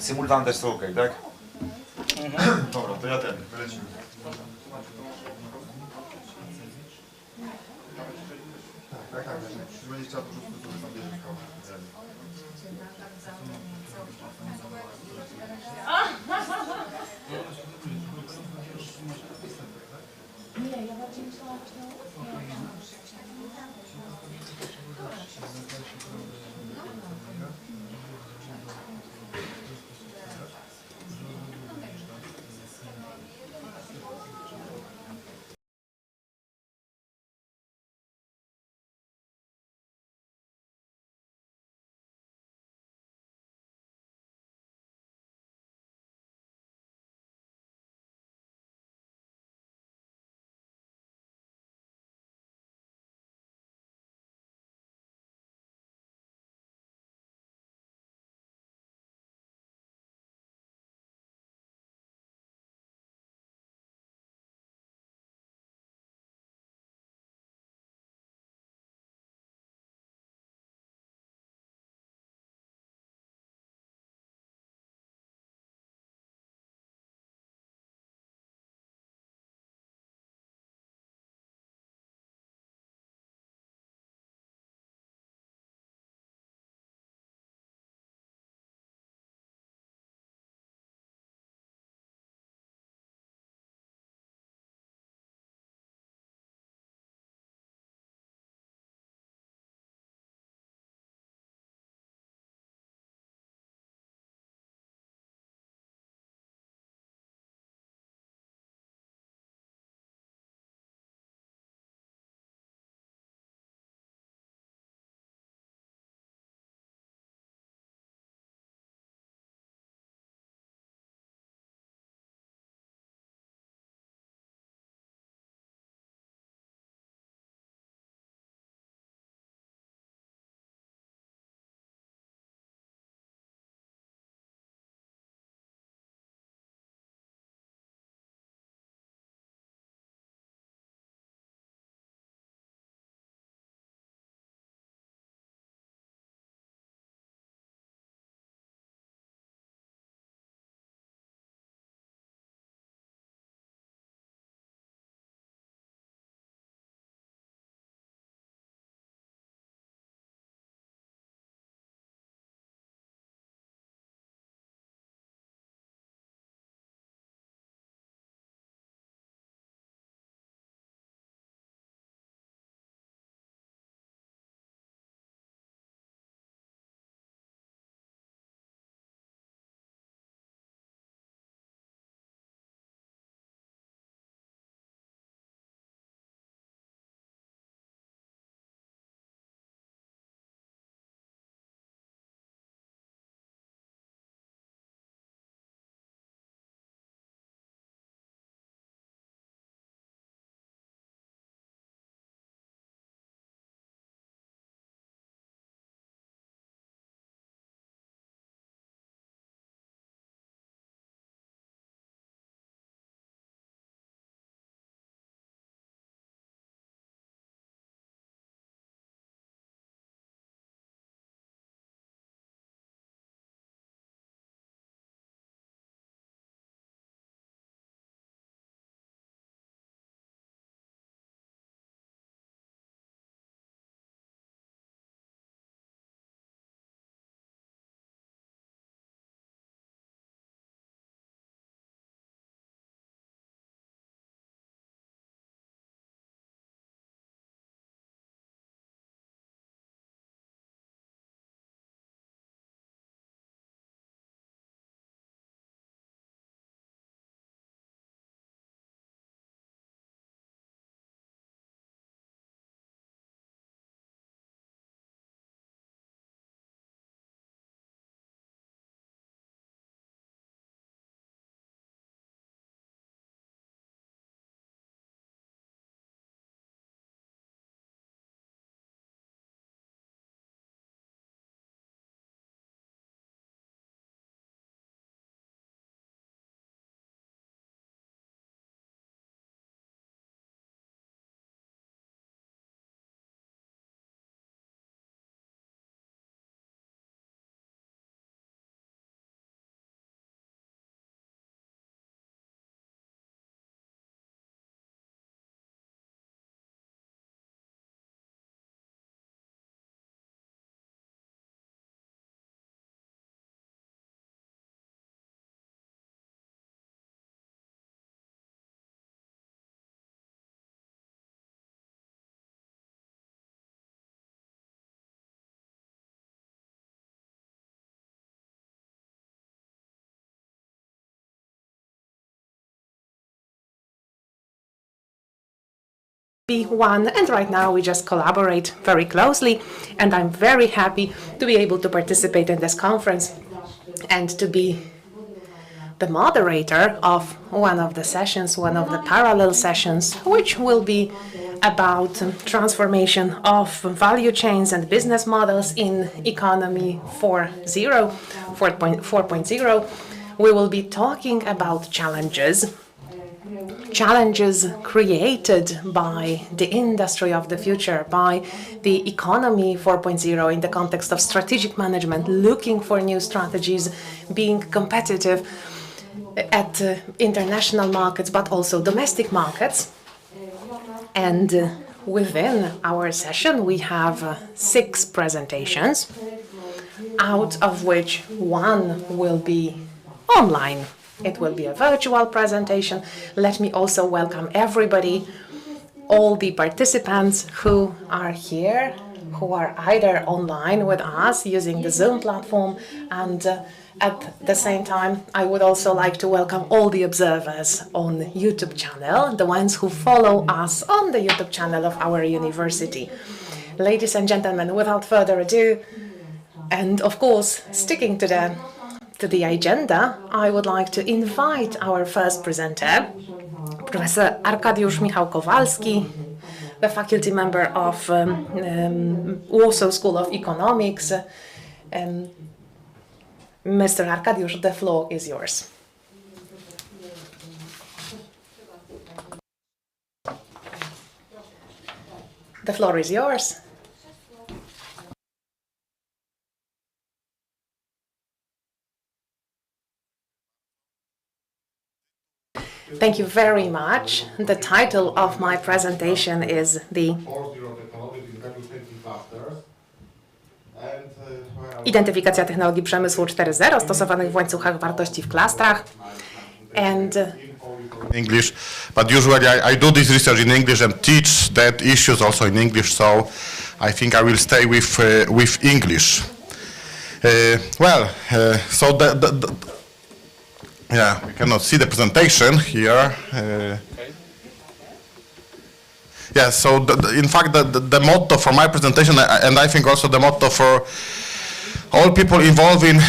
Symultan też są ok, tak? Dobra, to ja lecimy. Tak, jeśli będziesz chciał, to po prostu sobie zabierzesz kawę. Nie, ja bardziej myślałam be one, and right now we just collaborate very closely, and I'm very happy to be able to participate in this conference and to be the moderator of one of the sessions, one of the parallel sessions, which will be about transformation of value chains and business models in economy 4.0. We will be talking about challenges created by the industry of the future, by the economy 4.0 in the context of strategic management, looking for new strategies, being competitive at international markets, but also domestic markets. And within our session, we have 6 presentations, out of which one will be online. It will be a virtual presentation. Let me also welcome everybody, all the participants who are here, who are either online with us using the Zoom platform, and at the same time, I would also like to welcome all the observers on the YouTube channel, the ones who follow us on the YouTube channel of our university. Ladies and gentlemen, without further ado, and of course, sticking to the agenda, I would like to invite our first presenter, Professor Arkadiusz Michał Kowalski, the faculty member of Warsaw School of Economics. Mr. Arkadiusz, the floor is yours. The floor is yours. Thank you very much. The title of my presentation is the Identyfikacja technologii przemysłu 4.0 stosowanych w łańcuchach wartości w klastrach. And English, but usually I do this research in English and teach that issues also in English, so I think I will stay with English. So yeah, we cannot see the presentation here. Yeah, so in fact the motto for my presentation, and I think also the motto for all people involved in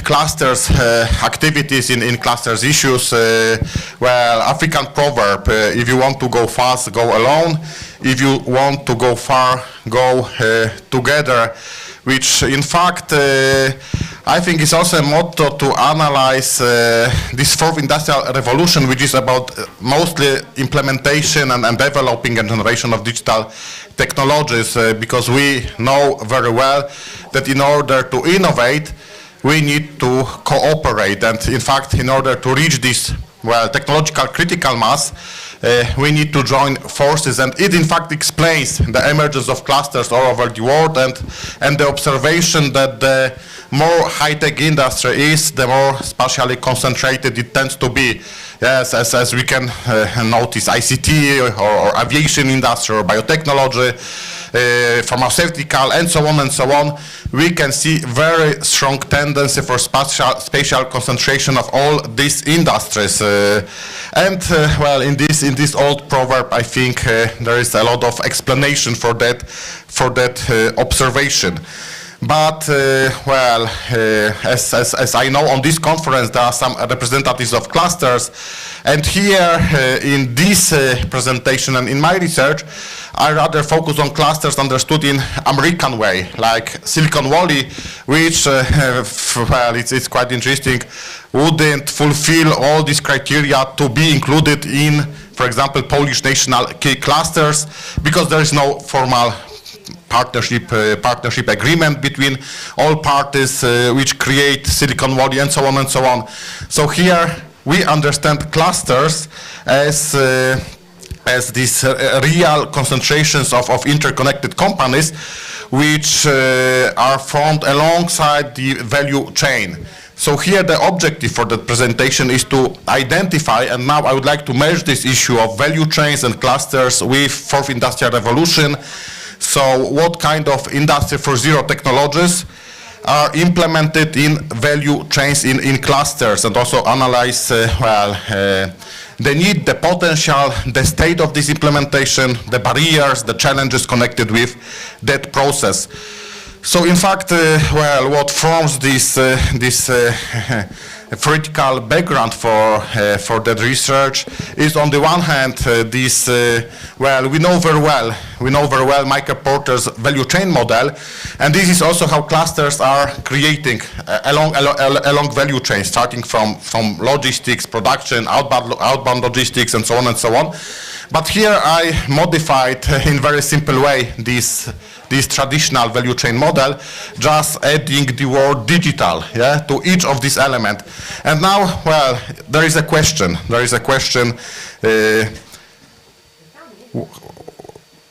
clusters activities, in clusters issues, well, African proverb, if you want to go fast, go alone. If you want to go far, go together, which in fact I think is also a motto to analyze this fourth industrial revolution, which is about mostly implementation and developing a generation of digital technologies, because we know very well that in order to innovate, we need to cooperate. And in fact, in order to reach this, well, technological critical mass, we need to join forces, and it in fact explains the emergence of clusters all over the world, and the observation that the more high-tech industry is, the more spatially concentrated it tends to be. Yes, as we can notice, ICT or aviation industry or biotechnology, pharmaceutical, and so on, we can see very strong tendency for spatial concentration of all these industries. Well, in this old proverb, I think there is a lot of explanation for that observation. But well, as I know, on this conference there are some representatives of clusters, and here in this presentation and in my research, I rather focus on clusters understood in American way, like Silicon Valley, which well, it's quite interesting, wouldn't fulfill all these criteria to be included in, for example, Polish national key clusters, because there is no formal partnership agreement between all parties which create Silicon Valley, and so on. So here we understand clusters as these real concentrations of interconnected companies which are formed alongside the value chain. So here the objective for the presentation is to identify, and now I would like to merge this issue of value chains and clusters with fourth industrial revolution. So what kind of Industry 4.0 technologies are implemented in value chains in clusters, and also analyze the need, the potential, the state of this implementation, the barriers, the challenges connected with that process. So in fact, well, what forms this theoretical background for that research is, on the one hand, well, we know very well Michael Porter's value chain model, and this is also how clusters are creating along value chains, starting from logistics, production, outbound logistics, and so on and so on. But here I modified in very simple way this traditional value chain model, just adding the word digital, yeah, to each of these elements. And now, well, there is a question.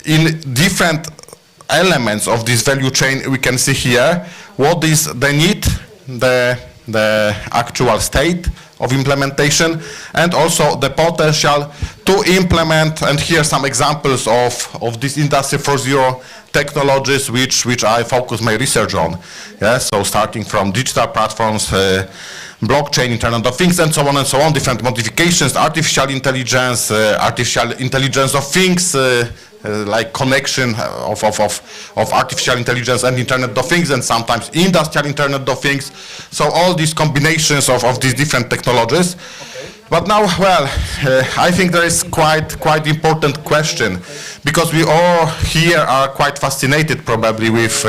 In different elements of this value chain, we can see here what is the need, the actual state of implementation, and also the potential to implement. And here are some examples of this Industry 4.0 technologies which I focus my research on. Yeah, so starting from digital platforms, blockchain, Internet of Things, and so on, different modifications, artificial intelligence of things, like connection of artificial intelligence and Internet of Things, and sometimes industrial Internet of Things. So all these combinations of these different technologies. But now, well, I think there is quite important question, because we all here are quite fascinated probably with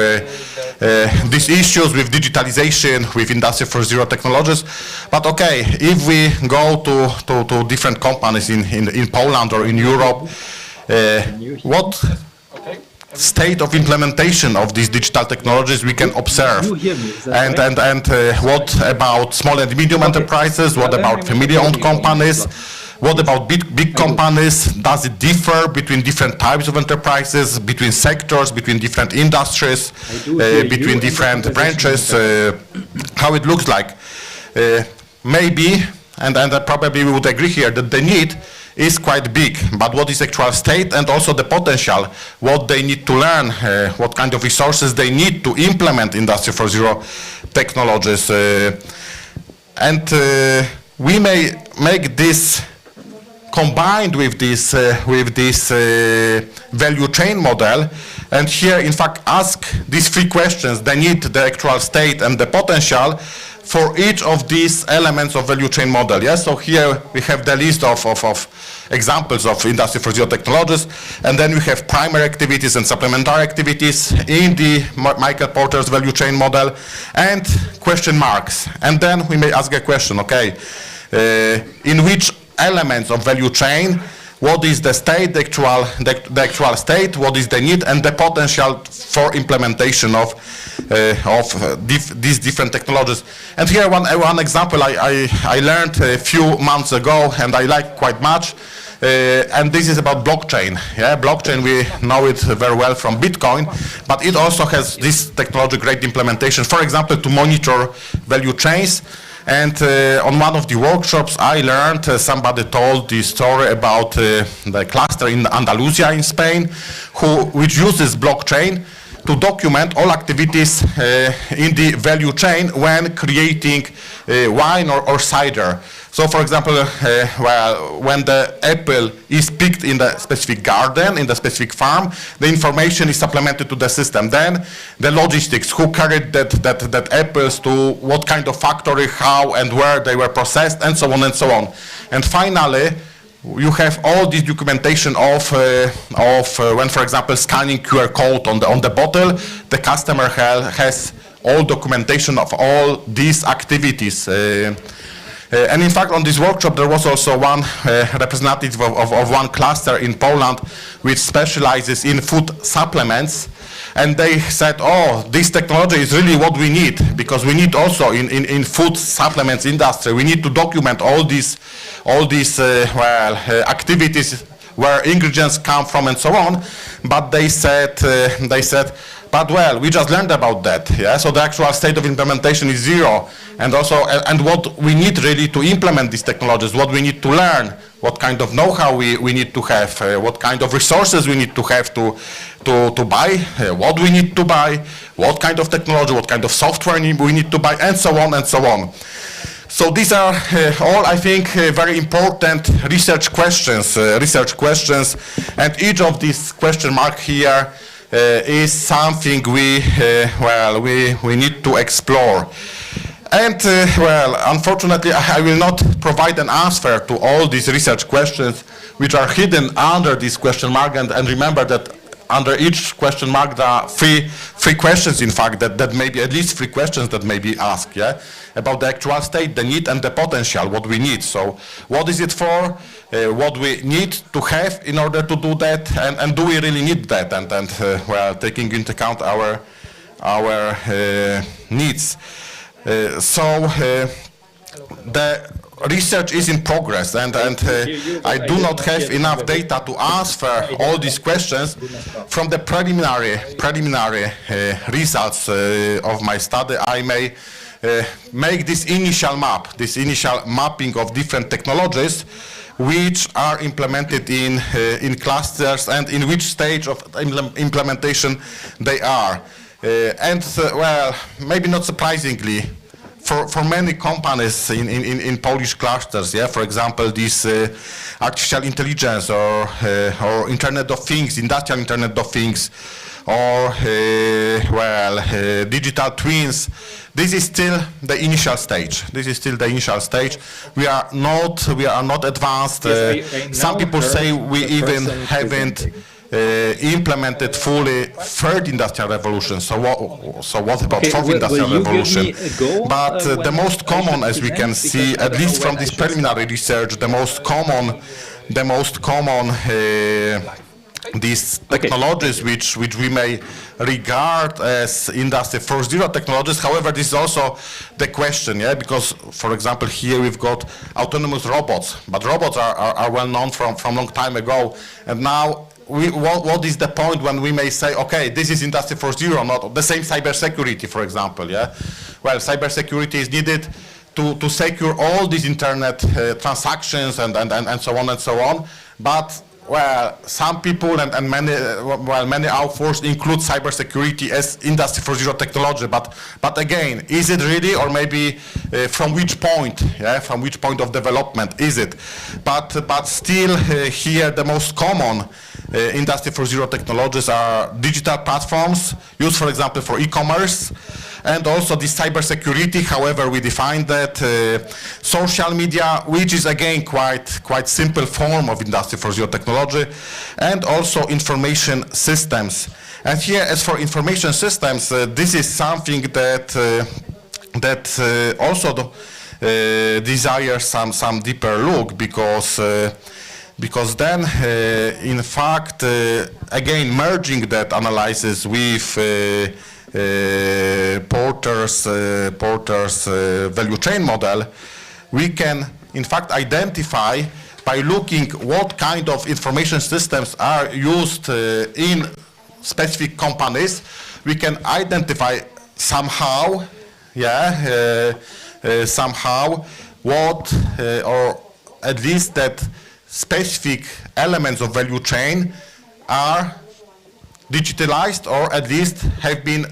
these issues, with digitalization, with Industry 4.0 technologies. But okay, if we go to different companies in Poland or in Europe, what state of implementation of these digital technologies we can observe, and what about small and medium enterprises, what about family-owned companies, what about big companies, does it differ between different types of enterprises, between sectors, between different industries, between different branches, how it looks like. Maybe, and probably we would agree here, that the need is quite big, but what is actual state, and also the potential, what they need to learn, what kind of resources they need to implement Industry 4.0 technologies. And we may make this combined with this value chain model, and here in fact ask these three questions: the need, the actual state, and the potential, for each of these elements of value chain model. Yes, so here we have the list of examples of Industry 4.0 technologies, and then we have primary activities and supplementary activities in the Michael Porter's value chain model, and question marks. And then we may ask a question, okay, in which elements of value chain, what is the state, the actual state, what is the need, and the potential for implementation of these different technologies. And here one example I learned a few months ago, and I like quite much, and this is about blockchain. Yeah, blockchain, we know it very well from Bitcoin, but it also has this technology great implementation, for example, to monitor value chains. And on one of the workshops I learned, somebody told the story about the cluster in Andalusia in Spain, which uses blockchain to document all activities in the value chain when creating wine or cider. So for example, well, when the apple is picked in the specific garden, in the specific farm, the information is supplemented to the system. Then the logistics, who carried that apples to what kind of factory, how and where they were processed, and so on and so on. And finally, you have all this documentation of when, for example, scanning QR code on the bottle, the customer has all documentation of all these activities. And in fact, on this workshop, there was also one representative of one cluster in Poland which specializes in food supplements. And they said, oh, this technology is really what we need, because we need also in food supplements industry, we need to document all these activities, where ingredients come from and so on. But they said, but well, we just learned about that, yeah? So the actual state of implementation is zero. And also, and what we need really to implement these technologies, what we need to learn, what kind of know-how we need to have, what kind of resources we need to have to buy, what we need to buy, what kind of technology, what kind of software we need to buy, and so on and so on. So these are all, I think, very important research questions, and each of these question mark here is something we need to explore. And well, unfortunately, I will not provide an answer to all these research questions which are hidden under this question mark. And remember that under each question mark there are three questions, in fact, that may be at least 3 questions that may be asked, yeah, about the actual state, the need, and the potential, what we need. So what is it for? What we need to have in order to do that, and do we really need that? And well, taking into account our needs. The research is in progress, and I do not have enough data to answer all these questions. From the preliminary results of my study, I may make this initial mapping of different technologies which are implemented in clusters and in which stage of implementation they are. Well, maybe not surprisingly, for many companies in Polish clusters, yeah, for example, this artificial intelligence or Internet of Things, industrial Internet of Things, or digital twins. This is still the initial stage. We are not advanced. Some people say we even haven't implemented fully third industrial revolution. So what about fourth industrial revolution? But the most common, as we can see, at least from this preliminary research, the most common these technologies which we may regard as Industry 4.0 technologies. However, this is also the question, yeah, because, for example, here we've got autonomous robots, but robots are well known from long time ago, and now what is the point when we may say, okay, this is Industry 4.0, not the same cybersecurity, for example, yeah? Well, cybersecurity is needed to secure all these internet transactions and so on, but well, some people and many authors include cybersecurity as Industry 4.0 technology, but again, is it really, or maybe from which point? Yeah, from which point of development is it? But still, here the most common Industry 4.0 technologies are digital platforms used, for example, for e-commerce, and also the cybersecurity. However, we define that social media, which is again quite simple form of Industry 4.0 technology, and also information systems. And here, as for information systems, this is something that also desires some deeper look, because then, in fact, again, merging that analysis with Porter's value chain model, we can, in fact, identify by looking what kind of information systems are used in specific companies. We can identify somehow, somehow what, or at least that specific elements of value chain are digitalized, or at least have been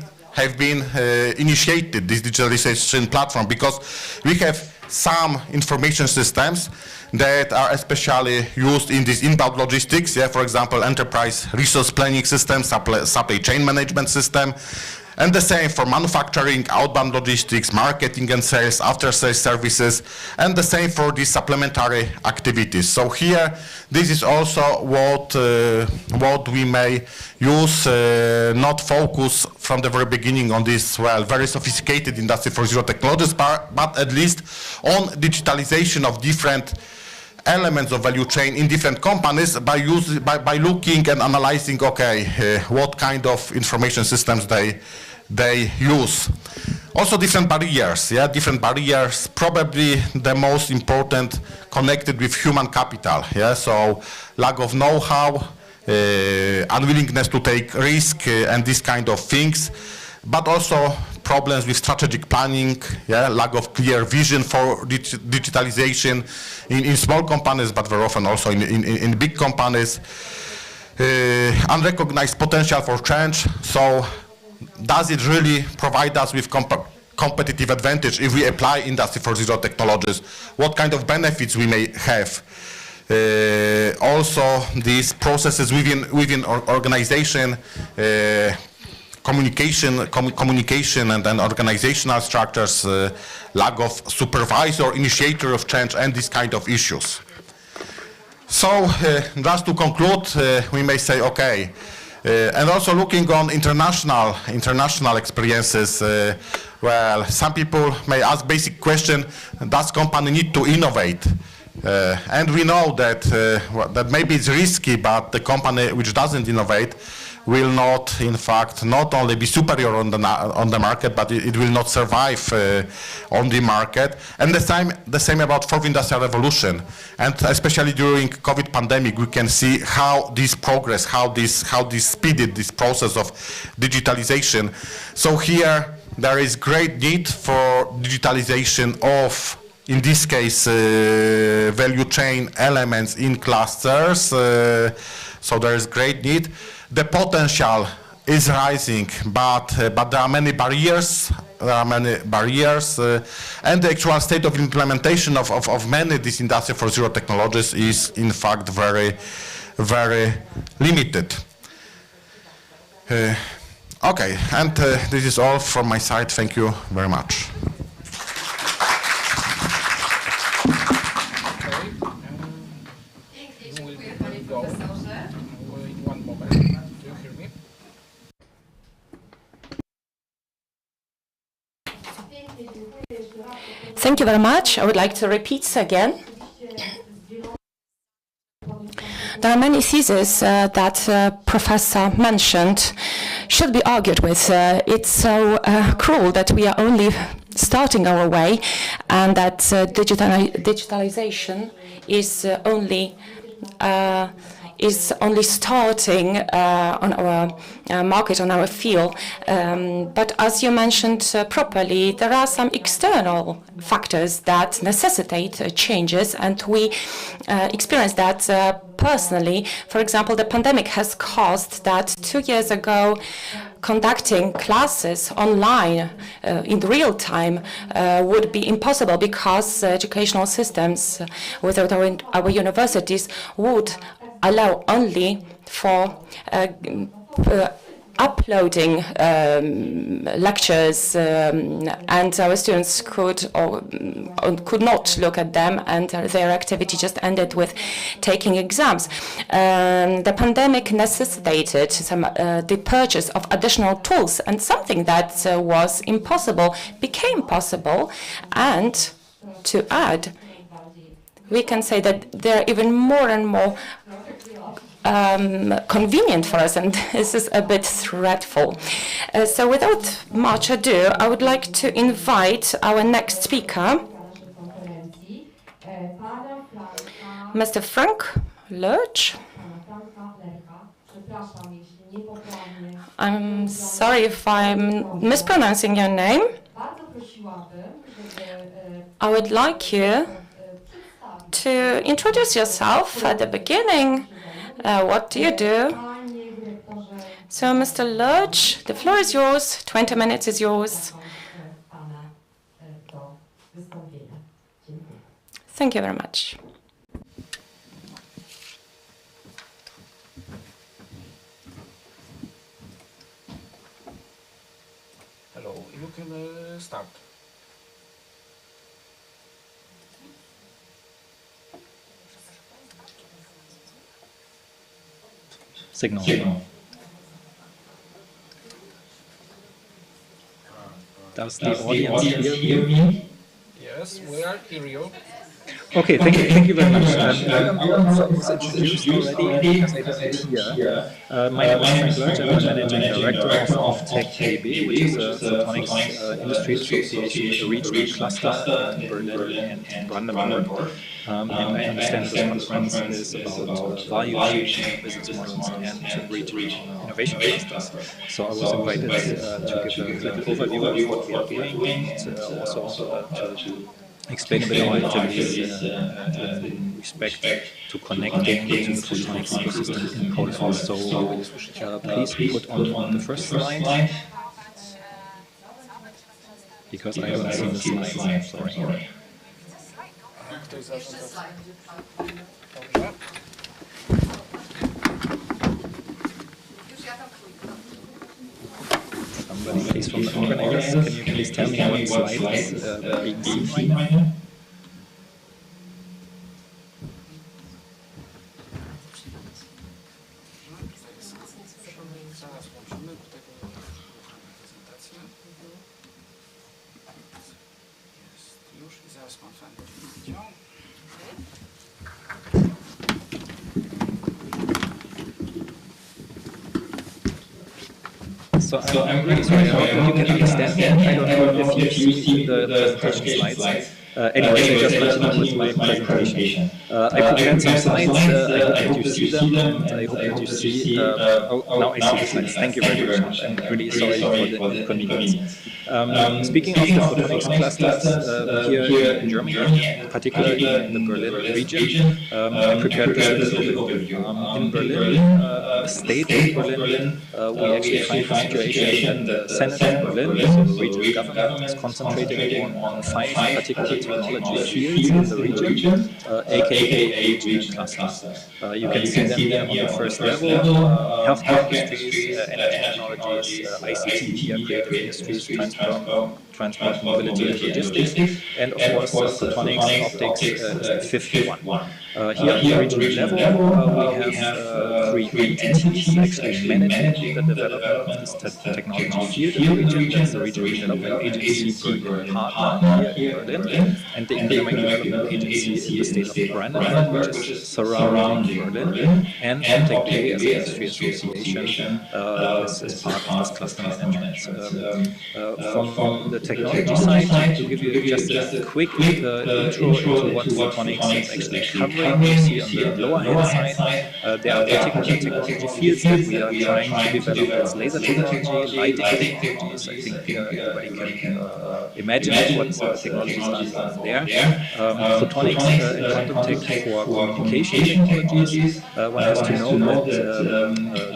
initiated, this digitalization platform, because we have some information systems that are especially used in this inbound logistics, yeah, for example, enterprise resource planning system, supply chain management system, and the same for manufacturing, outbound logistics, marketing and sales, after-sales services, and the same for these supplementary activities. So here, this is also what we may use, not focus from the very beginning on this, well, very sophisticated Industry 4.0 technologies, but at least on digitalization of different elements of value chain in different companies by looking and analyzing, okay, what kind of information systems they use. Also different barriers, yeah, probably the most important connected with human capital, yeah, so lack of know-how, unwillingness to take risk, and these kind of things, but also problems with strategic planning, yeah, lack of clear vision for digitalization in small companies, but very often also in big companies, unrecognized potential for change. So does it really provide us with competitive advantage if we apply Industry 4.0 technologies, what kind of benefits we may have. Also, these processes within organization, communication and then organizational structures, lack of supervisor, initiator of change, and these kind of issues. So, just to conclude, we may say, okay, and also looking on international experiences, well, some people may ask basic question, does company need to innovate? And we know that, that maybe it's risky, but the company which doesn't innovate will not, in fact, not only be superior on the market, but it will not survive on the market. And the same about fourth industrial revolution. And especially during COVID pandemic, we can see how this progress, how this speeded this process of digitalization. So here there is great need for digitalization of, in this case, value chain elements in clusters. So there is great need. The potential is rising, but there are many barriers. And the actual state of implementation of many of these Industry 4.0 technologies is, in fact, very, very limited. Okay, and this is all from my side. Thank you very much. Thank you very much. I would like to repeat again. There are many theses that Professor mentioned should be argued with. It's so cruel that we are only starting our way and that digitalization is only starting on our market, on our field. But as you mentioned properly, there are some external factors that necessitate changes, and we experience that personally. For example, the pandemic has caused that 2 years ago, conducting classes online in real time would be impossible because educational systems without our universities would allow only for uploading lectures, and our students could not look at them, and their activity just ended with taking exams. The pandemic necessitated the purchase of additional tools, and something that was impossible became possible. And to add, we can say that they're even more and more convenient for us, and this is a bit threatful. So without much ado, I would like to invite our next speaker, Mr. Frank Lerch. I'm sorry if I'm mispronouncing your name. I would like you to introduce yourself at the beginning. What do you do? So, Mr. Lerch, the floor is yours. 20 minutes is yours. Thank you very much. Hello, you can start. Signal. Does the audience hear me? Yes, we are hear you. Okay, thank you very much. I was introduced already because I didn't hear. My name is Frank Lerch. I'm the Managing Director of Tech AB, which is a photonics industry association with a regional cluster in Berlin and Brandenburg. And I understand this conference is about value chain business models and regional innovation clusters. So I was invited to give a little overview of what we are doing, and also to explain a bit our activities in respect to connecting to the photonics ecosystem in Poland. So please put on the first slide. Because I haven't seen the slides, sorry. Ktoś zaczął to. Dobrze. Somebody please from the organizers, can you please tell me what slide is being seen right now? Zaraz włączymy do tego prezentację. Jest już i zaraz pan Fender widział. So I'm really sorry, I hope you can understand me. I don't know if you've seen the presentation slides. Anyway, I just continue with my presentation. I prepared some slides, I hope that you see them, I hope that you see, now I see the slides, thank you very much, I'm really sorry for the inconvenience. Speaking of the photonics clusters here in Germany, particularly in the Berlin region, I prepared this little overview. In Berlin, the state of Berlin, we actually find the situation that the Senate of Berlin, so the regional government, is concentrating on 5 particular technology fields in the region, aka regional clusters. You can see them here on the first level, healthcare industries, energy technologies, ICT, media, creative industries, transport, mobility and logistics, and of course photonics, optics is the 5th one. Here on the regional level, we have 3 entities actually managing the development of this technology field in the region. That's the Regional Development Agency, Berlin Partner here in Berlin, and the Economic Development Agency in the state of Brandenburg, which is surrounding Berlin, and TechDB as an industry association as part of this cluster management. From the technology side, to give you just a quick intro into what photonics is actually covering, you see on the lower hand side, there are particular technology fields that we are trying to develop. It's laser technology, lighting technologies. I think everybody can imagine what technologies are there. Photonics and quantum tech for communication technologies. One has to know that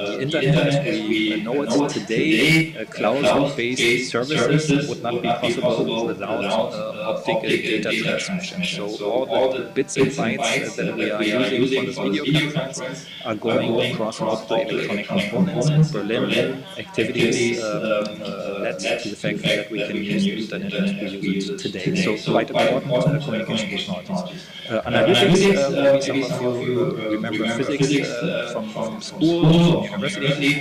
the internet, we know it today, cloud-based services would not be possible without optical data transmission. So all the bits and bytes that we are using for this video conference are going across multiple electronic components. In Berlin, activities led to the fact that we can use the internet as we use it today. So quite important communication technologies. Analytics, maybe some of you remember physics from school, from university.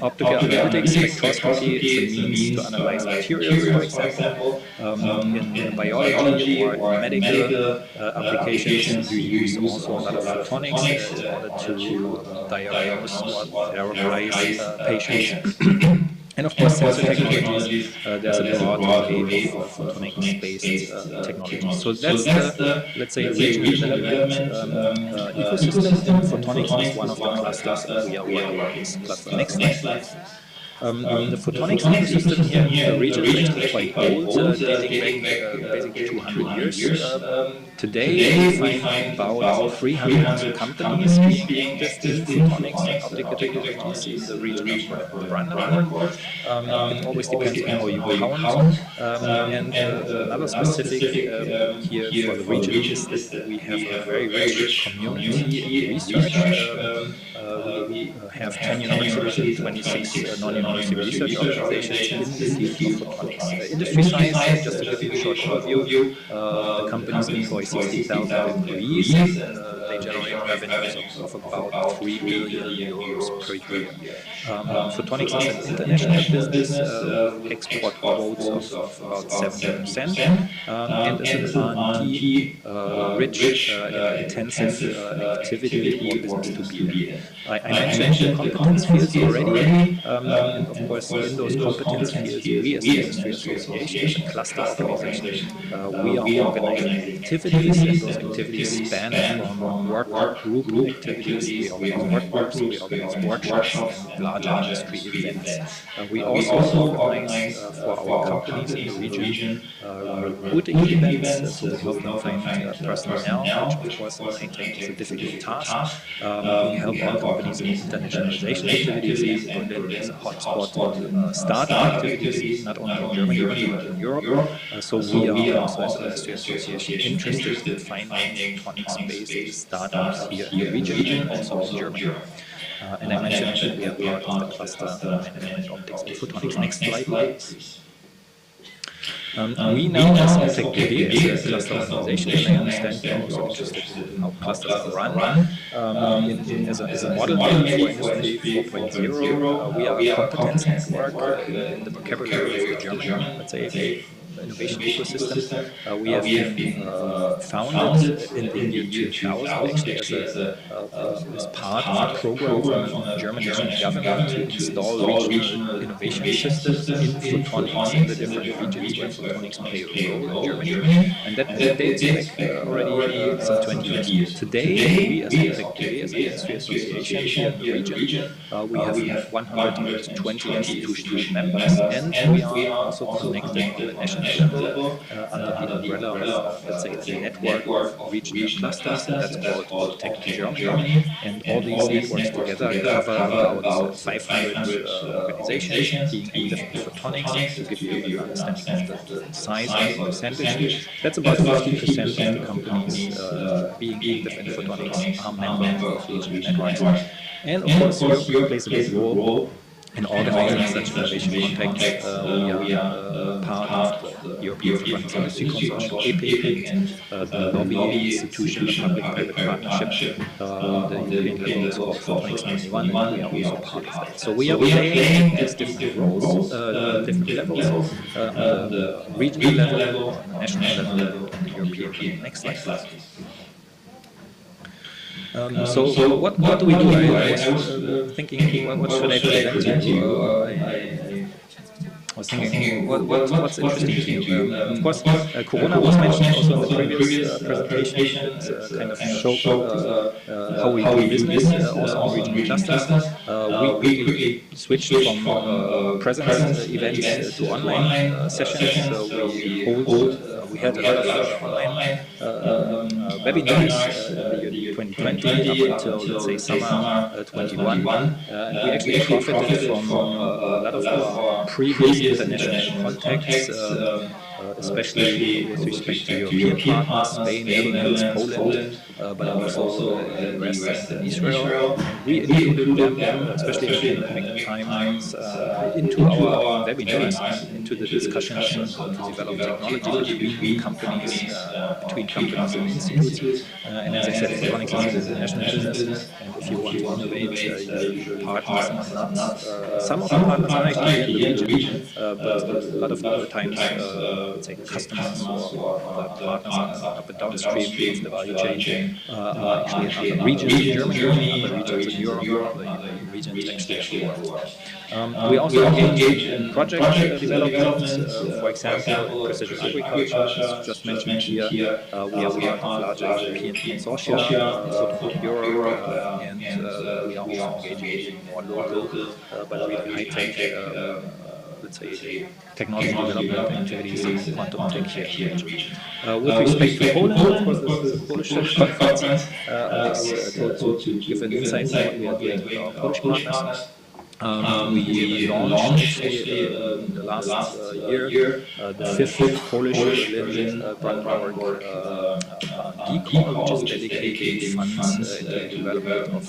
Optical analytics, spectroscopy, it's a means to analyze materials, for example. In biology or in medical applications, we use also a lot of photonics in order to diagnose or therapize patients. And of course, sensor technologies, there's a broad array of photonics-based technologies. So that's the, let's say, regional development ecosystem, and photonics is one of the clusters that we are working on this cluster. Next slide. The photonics ecosystem here in the region is actually quite old, dating back basically 200 years. Today we find about 300 companies being invested in photonics and optical technologies in the region of Brandenburg. It always depends on how you count. And another specific here for the region is that we have a very rich community in research. We have 10 universities and 26 non-university research organizations in the field of photonics. Industry size, just to give you a short overview, the companies employ 60,000 employees, and they generate revenues of about 3 billion euros per year. Photonics is an international business, export quotas of about 70%, and is an R&D rich and intensive activity or business to be in. I mentioned the competence fields already, and of course in those competence fields we as the industry association, as a cluster organization, we are organizing activities, and those activities span from work group activities, we organize workgroups, we organize workshops and larger industry events. We also organize for our companies in the region recruiting events, so we help them find personnel, which of course in high-tech is a difficult task. We help our companies in internationalization activities. Berlin is a hotspot of startup activities, not only in Germany but in Europe. So we are also as an industry association interested in finding photonics-based startups here in the region and also in Germany. And I mentioned that we are part of the cluster Management Optics and Photonics. Next slide, please. We now, as Optech BW, as a cluster organization, and I understand you're also interested in how clusters are run. As a model for Industry 4.0, we are a competence network in the vocabulary of the German, let's say, innovation ecosystem. We have been founded in the year 2000, actually as part of a program from the German national government to install regional innovation systems in photonics in the different regions where photonics play a role in Germany. And that dates back already some 20 years. Today, we as Optech BW, as an industry association here in the region, we have 120 institutional members, and we are also connected on the national level under the umbrella of, let's say, the network of regional clusters, and that's called Optech Germany. And all these networks together cover about 500 organizations being active in photonics. To give you an understanding of the size and the percentage, that's about 50% of the companies being active in photonics are members of regional networks. And of course, Europe plays a big role in organizing such innovation contacts. We are part of the European Photonics Industry Consortium, EPIC, and the lobby institution, the public-private partnership, the European level is called Photonics 91, and we are also part of that. So we are playing these different roles, different levels, on the regional level, on the national level, and the European level. Next slide, please. So what do we do? I was thinking, what should I present to you? I was thinking, what's interesting to you? Of course, Corona was mentioned also in the previous presentation. It kind of showed how we do business, also on regional clusters. We quickly switched from presence events to online sessions. So we had a lot of online webinars in the year 2020 up until, let's say, summer 21. And we actually profited from a lot of our previous international contacts, especially with respect to European partners, Spain, Netherlands, Poland, but also the rest and Israel. We included them, especially in pandemic times, into our webinars, into the discussions on how to develop technology between companies and institutes. And as I said, photonics is an international business, and if you want to innovate, your partners are not. Some of the partners are actually in the region, but a lot of the times, let's say, customers or other partners up and downstream of the value chain are actually in other regions in Germany, other regions in Europe, other regions actually in the world. We also engage in project development, for example, in precision agriculture, as just mentioned here. We are part of larger European consortia, Photonics Europe, and we are also engaging in more local, but really high-tech, let's say, technology development activities in quantum tech here in the region. With respect to Poland, of course, this is a Polish conference. Alex told to give an insight into what we are doing with our Polish partners. We launched in the last year the 5th Polish Berlin Brandenburg DCOL, which is dedicating funds into the development of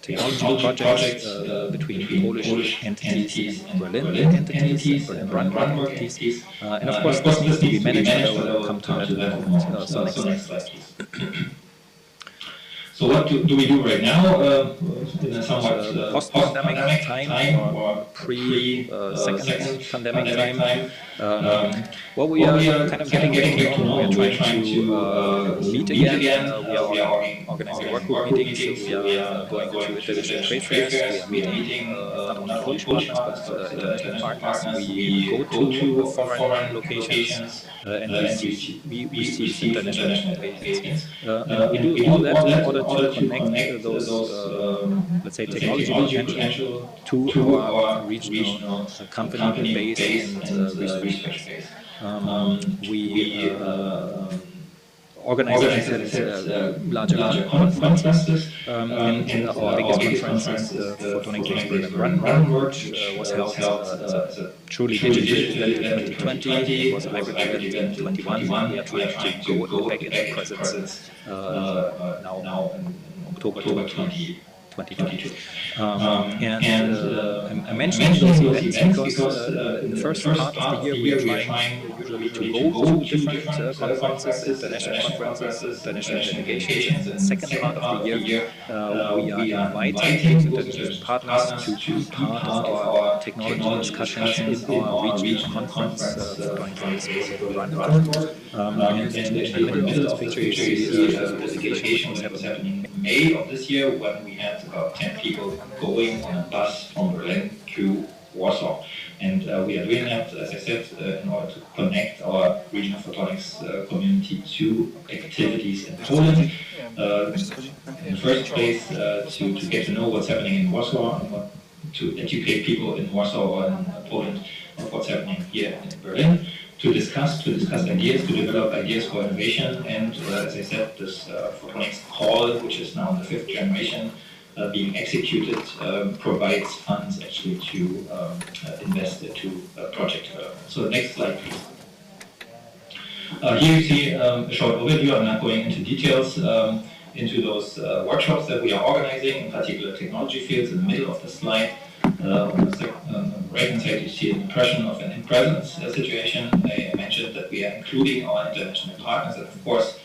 technology projects between Polish entities and Berlin entities, Berlin Brandenburg entities. And of course, this needs to be managed, and I will come to that in a moment. So next slide, please. So what do we do right now in a somewhat post-pandemic time or pre-second pandemic time? Well, we are kind of getting to know. We are trying to meet again. We are organizing work group meetings. We are going to international trade fairs. We are meeting not only Polish partners but international partners. We go to foreign locations and we receive international invitations. And we do all that in order to connect those, let's say, technology potential to our regional company base and research base. We organize larger conferences, and our biggest conference is the Photonics Links Berlin Run, which was held as a truly digital event in 2020. It was a hybrid event in 2021. We are trying to go back into presence now in October 2022. I mentioned those events because in the first part of the year we are trying usually to go to different conferences, international conferences, international delegations. In the second part of the year we are inviting international partners to be part of our technology discussions in our regional conference, Photonics Links Berlin Run. And in the middle of this picture you see the delegation was happening in May of this year, when we had about 10 people going on a bus from Berlin to Warsaw. And we are doing that, as I said, in order to connect our regional photonics community to activities in Poland. In the first place, to get to know what's happening in Warsaw and to educate people in Warsaw or in Poland of what's happening here in Berlin. To discuss ideas, to develop ideas for innovation, and as I said, this photonics hall, which is now in the 5th generation, being executed, provides funds actually to invest into project development. So next slide, please. Here you see a short overview. I'm not going into details into those workshops that we are organizing, in particular technology fields. In the middle of the slide, on the right-hand side, you see an impression of an in-presence situation. I mentioned that we are including our international partners, and of course,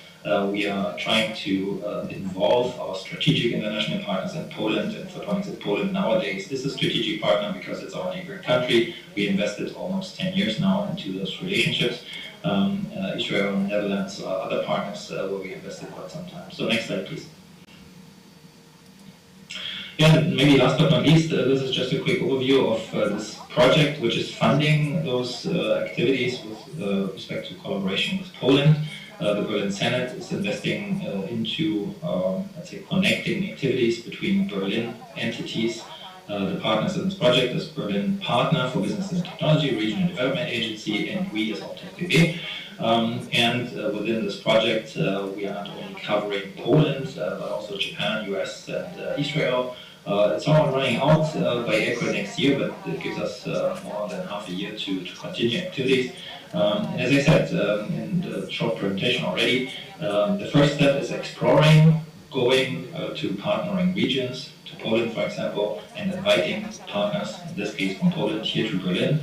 we are trying to involve our strategic international partners in Poland, and Photonics in Poland nowadays is a strategic partner because it's our neighboring country. We invested almost 10 years now into those relationships. Israel, Netherlands, other partners where we invested quite some time. So next slide, please. Yeah, maybe last but not least, this is just a quick overview of this project, which is funding those activities with respect to collaboration with Poland. The Berlin Senate is investing into, let's say, connecting activities between Berlin entities. The partners in this project is Berlin Partner for Business and Technology, Regional Development Agency, and we as OPTECH-BW. And within this project, we are not only covering Poland, but also Japan, US, and Israel. It's all running out by April next year, but it gives us more than half a year to continue activities. As I said in the short presentation already, the first step is exploring, going to partnering regions, to Poland, for example, and inviting partners, in this case from Poland, here to Berlin.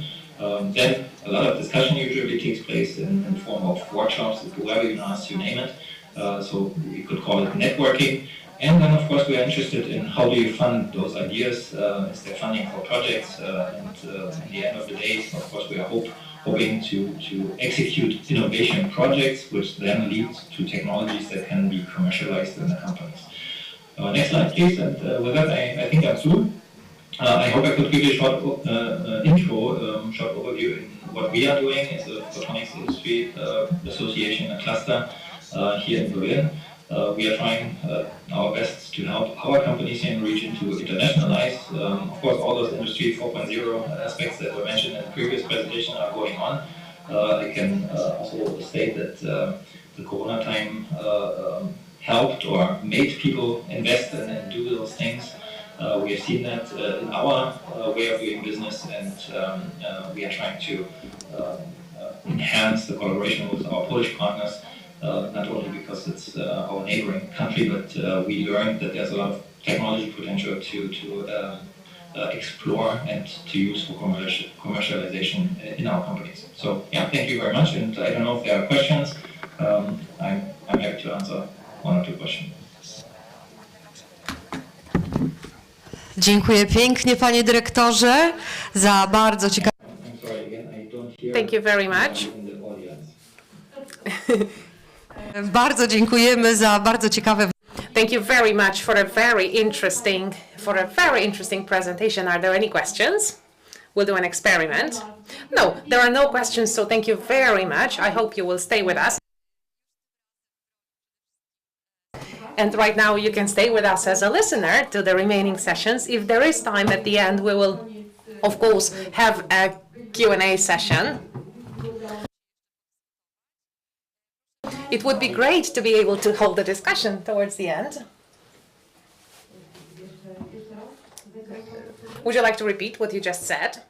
Then a lot of discussion usually takes place in the form of workshops, webinars, you name it. So we could call it networking. And then, of course, we are interested in how do you fund those ideas. Is there funding for projects? And at the end of the day, of course, we are hoping to execute innovation projects, which then lead to technologies that can be commercialized in the companies. Next slide, please. And with that, I think I'm through. I hope I could give you a short intro, short overview in what we are doing as a Photonics Industry Association, a cluster here in Berlin. We are trying our best to help our companies in the region to internationalize. Of course, all those Industry 4.0 aspects that were mentioned in the previous presentation are going on. I can also state that the Corona time helped or made people invest and do those things. We have seen that in our way of doing business, and we are trying to enhance the collaboration with our Polish partners. Not only because it's our neighboring country, but we learned that there's a lot of technology potential to explore and to use for commercialization in our companies. So yeah, thank you very much, and I don't know if there are questions. I'm happy to answer one or two questions. Dziękuję pięknie, panie dyrektorze, za bardzo ciekawe. Thank you very much. Bardzo dziękujemy za bardzo ciekawe. Thank you very much for a very interesting presentation. Are there any questions? We'll do an experiment. No, there are no questions, so thank you very much. I hope you will stay with us. And right now you can stay with us as a listener to the remaining sessions. If there is time at the end, we will, of course, have a Q&A session. It would be great to be able to hold the discussion towards the end. Would you like to repeat what you just said?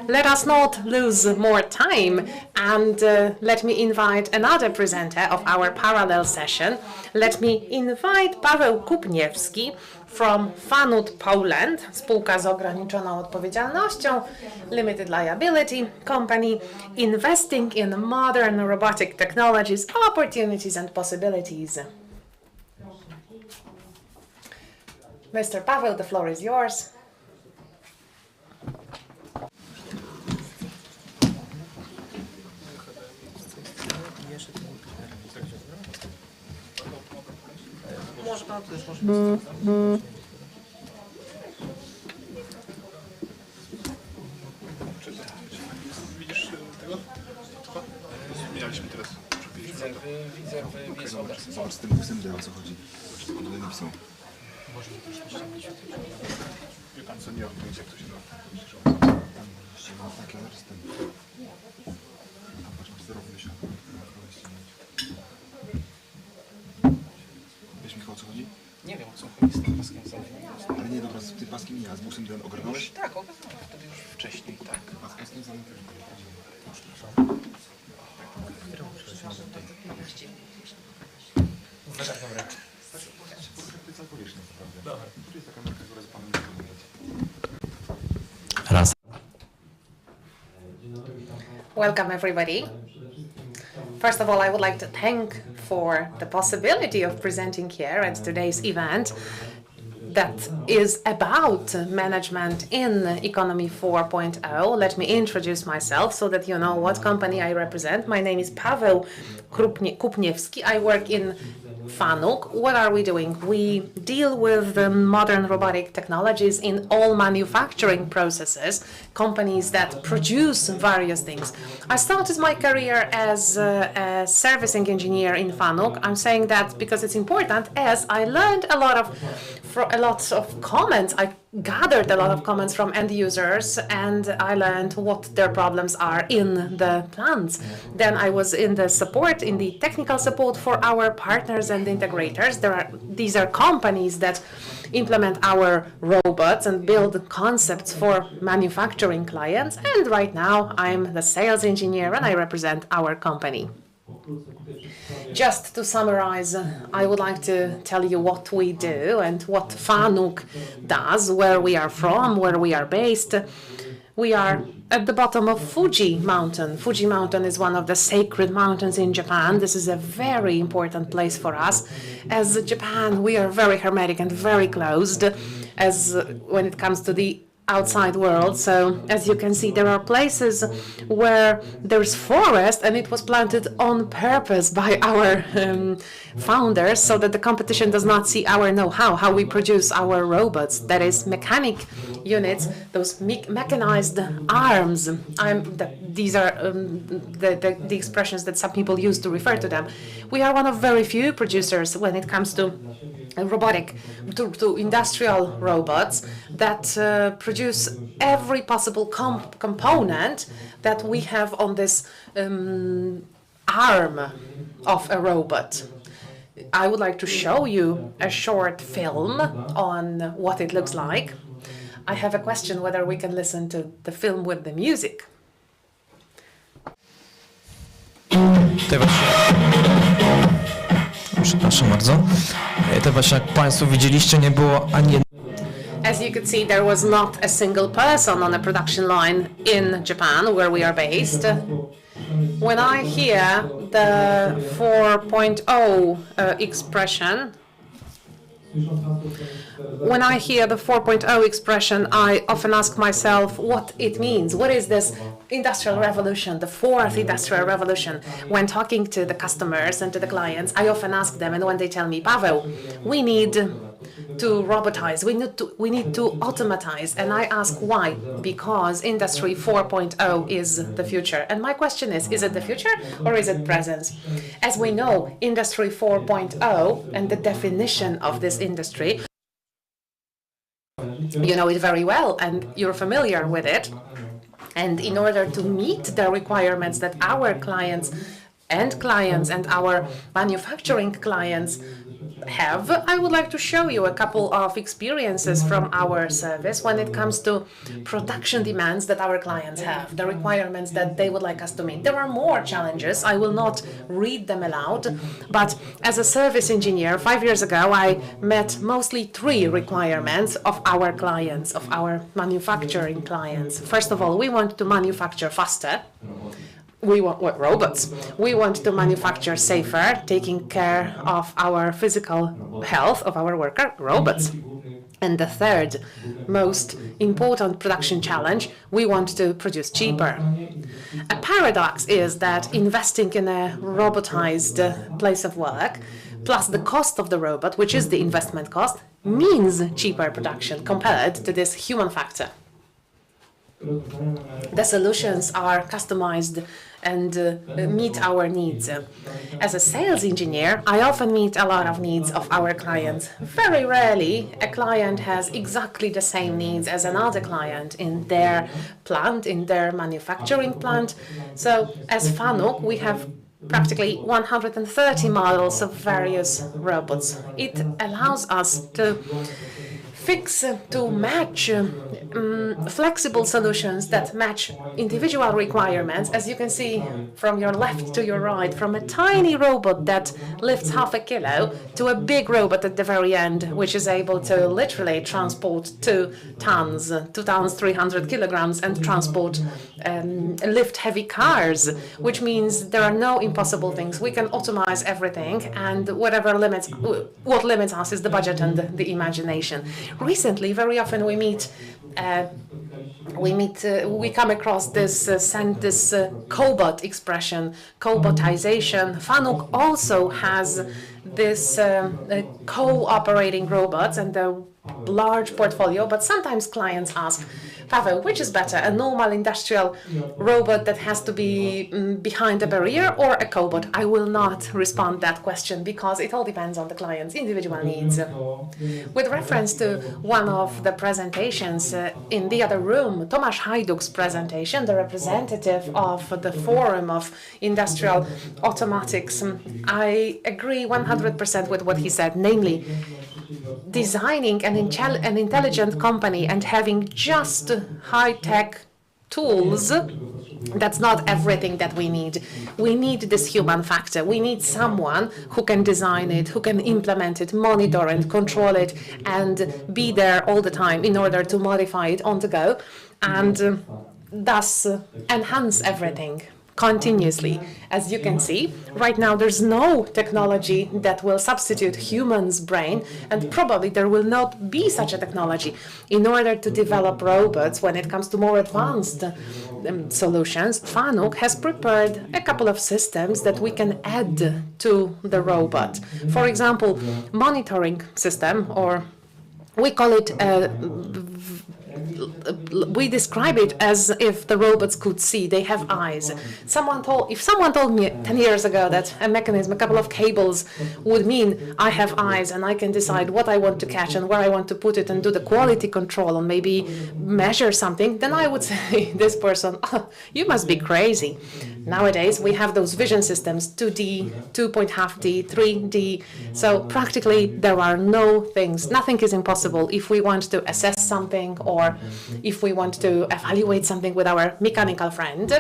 Let us not lose more time, and let me invite another presenter of our parallel session. Let me invite Paweł Kupniewski from Fanut Poland, spółka z ograniczoną odpowiedzialnością, limited liability company, investing in modern robotic technologies, opportunities and possibilities. Mr. Paweł, the floor is yours. Widzisz tego? Zmienialiśmy teraz. Widzę w jest obraz. Zobacz, z tym o co chodzi. On tutaj napisał. Może też ściągnąć. Wie pan co, nie wiem jak to się robi. Tam takie z tym. Tam patrz, masz zerowy się. Wiesz Michał o co chodzi? Nie wiem o co chodzi z tym paskiem zamkniętym. Ale nie, dobra, z tym paskiem nie, a z busem ten ogarnąłeś? Tak, ogarnąłem wtedy już wcześniej, tak. A z paskiem zamkniętym. Welcome, everybody. First of all, I would like to thank for the possibility of presenting here at today's event that is about management in Economy 4.0. Let me introduce myself so that you know what company I represent. My name is Paweł Kupniewski. I work in FANUC. What are we doing? We deal with modern robotic technologies in all manufacturing processes, companies that produce various things. I started my career as a servicing engineer in FANUC. I'm saying that because it's important, as I learned a lot of comments. I gathered a lot of comments from end users, and I learned what their problems are in the plants. Then I was in the technical support for our partners and integrators. These are companies that implement our robots and build concepts for manufacturing clients. And right now I'm the sales engineer and I represent our company. Just to summarize, I would like to tell you what we do and what FANUC does, where we are from, where we are based. We are at the bottom of Fuji Mountain. Fuji Mountain is one of the sacred mountains in Japan. This is a very important place for us. As Japan, we are very hermetic and very closed when it comes to the outside world. So as you can see, there are places where there's forest and it was planted on purpose by our founders so that the competition does not see our know-how, how we produce our robots, that is mechanic units, those mechanized arms. These are the expressions that some people use to refer to them. We are one of very few producers when it comes to to industrial robots that produce every possible component that we have on this arm of a robot. I would like to show you a short film on what it looks like. I have a question whether we can listen to the film with the music. Przepraszam bardzo. To właśnie jak Państwo widzieliście, nie było ani As you could see, there was not a single person on a production line in Japan, where we are based. When I hear the 4.0 expression, I often ask myself what it means. What is this industrial revolution, the fourth industrial revolution? When talking to the customers and to the clients, I often ask them, and when they tell me, Paweł, we need to robotize, we need to automatize. And I ask why? Because Industry 4.0 is the future. And my question is it the future or is it present? As we know, Industry 4.0 and the definition of this industry, you know it very well and you're familiar with it. And in order to meet the requirements that our clients and our manufacturing clients have, I would like to show you a couple of experiences from our service when it comes to production demands that our clients have, the requirements that they would like us to meet. There are more challenges. I will not read them aloud, but as a service engineer 5 years ago, I met mostly 3 requirements of our clients, of our manufacturing clients. First of all, we want to manufacture faster. We want robots. We want to manufacture safer, taking care of our physical health of our worker, robots. And the third most important production challenge, we want to produce cheaper. A paradox is that investing in a robotized place of work, plus the cost of the robot, which is the investment cost, means cheaper production compared to this human factor. The solutions are customized and meet our needs. As a sales engineer, I often meet a lot of needs of our clients. Very rarely a client has exactly the same needs as another client in their plant, in their manufacturing plant. So as FANUC, we have practically 130 models of various robots. It allows us to match flexible solutions that match individual requirements, as you can see from your left to your right, from a tiny robot that lifts half a kilo to a big robot at the very end, which is able to literally transport 2 tons, 300 kilograms, and lift heavy cars, which means there are no impossible things. We can automate everything, and what limits us is the budget and the imagination. Recently, very often we come across this cobot expression, cobotization. FANUC also has this cooperating robots and a large portfolio, but sometimes clients ask, Paweł, which is better, a normal industrial robot that has to be behind a barrier or a cobot? I will not respond that question because it all depends on the client's individual needs. With reference to one of the presentations in the other room, Tomasz Hajduk's presentation, the representative of the Forum of Industrial Automatics, I agree 100% with what he said, namely, designing an intelligent company and having just high-tech tools, that's not everything that we need. We need this human factor. We need someone who can design it, who can implement it, monitor and control it, and be there all the time in order to modify it on the go, and thus enhance everything continuously. As you can see, right now there's no technology that will substitute human's brain, and probably there will not be such a technology. In order to develop robots, when it comes to more advanced solutions, FANUC has prepared a couple of systems that we can add to the robot. For example, monitoring system, or we call it we describe it as if the robots could see, they have eyes. If someone told me 10 years ago that a mechanism, a couple of cables would mean I have eyes and I can decide what I want to catch and where I want to put it and do the quality control and maybe measure something, then I would say, this person, oh, you must be crazy. Nowadays, we have those vision systems, 2D, 2.5D, 3D. So practically, there are nothing is impossible if we want to assess something or or if we want to evaluate something with our mechanical friend,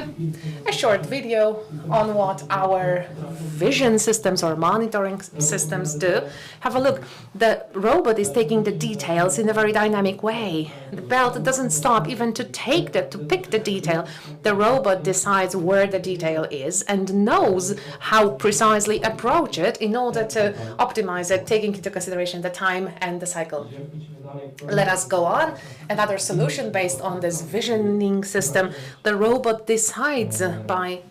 a short video on what our vision systems or monitoring systems do. Have a look. The robot is taking the details in a very dynamic way. The belt doesn't stop even to pick the detail. The robot decides where the detail is and knows how precisely approach it in order to optimize it, taking into consideration the time and the cycle. Let us go on. Another solution based on this visioning system. The robot decides by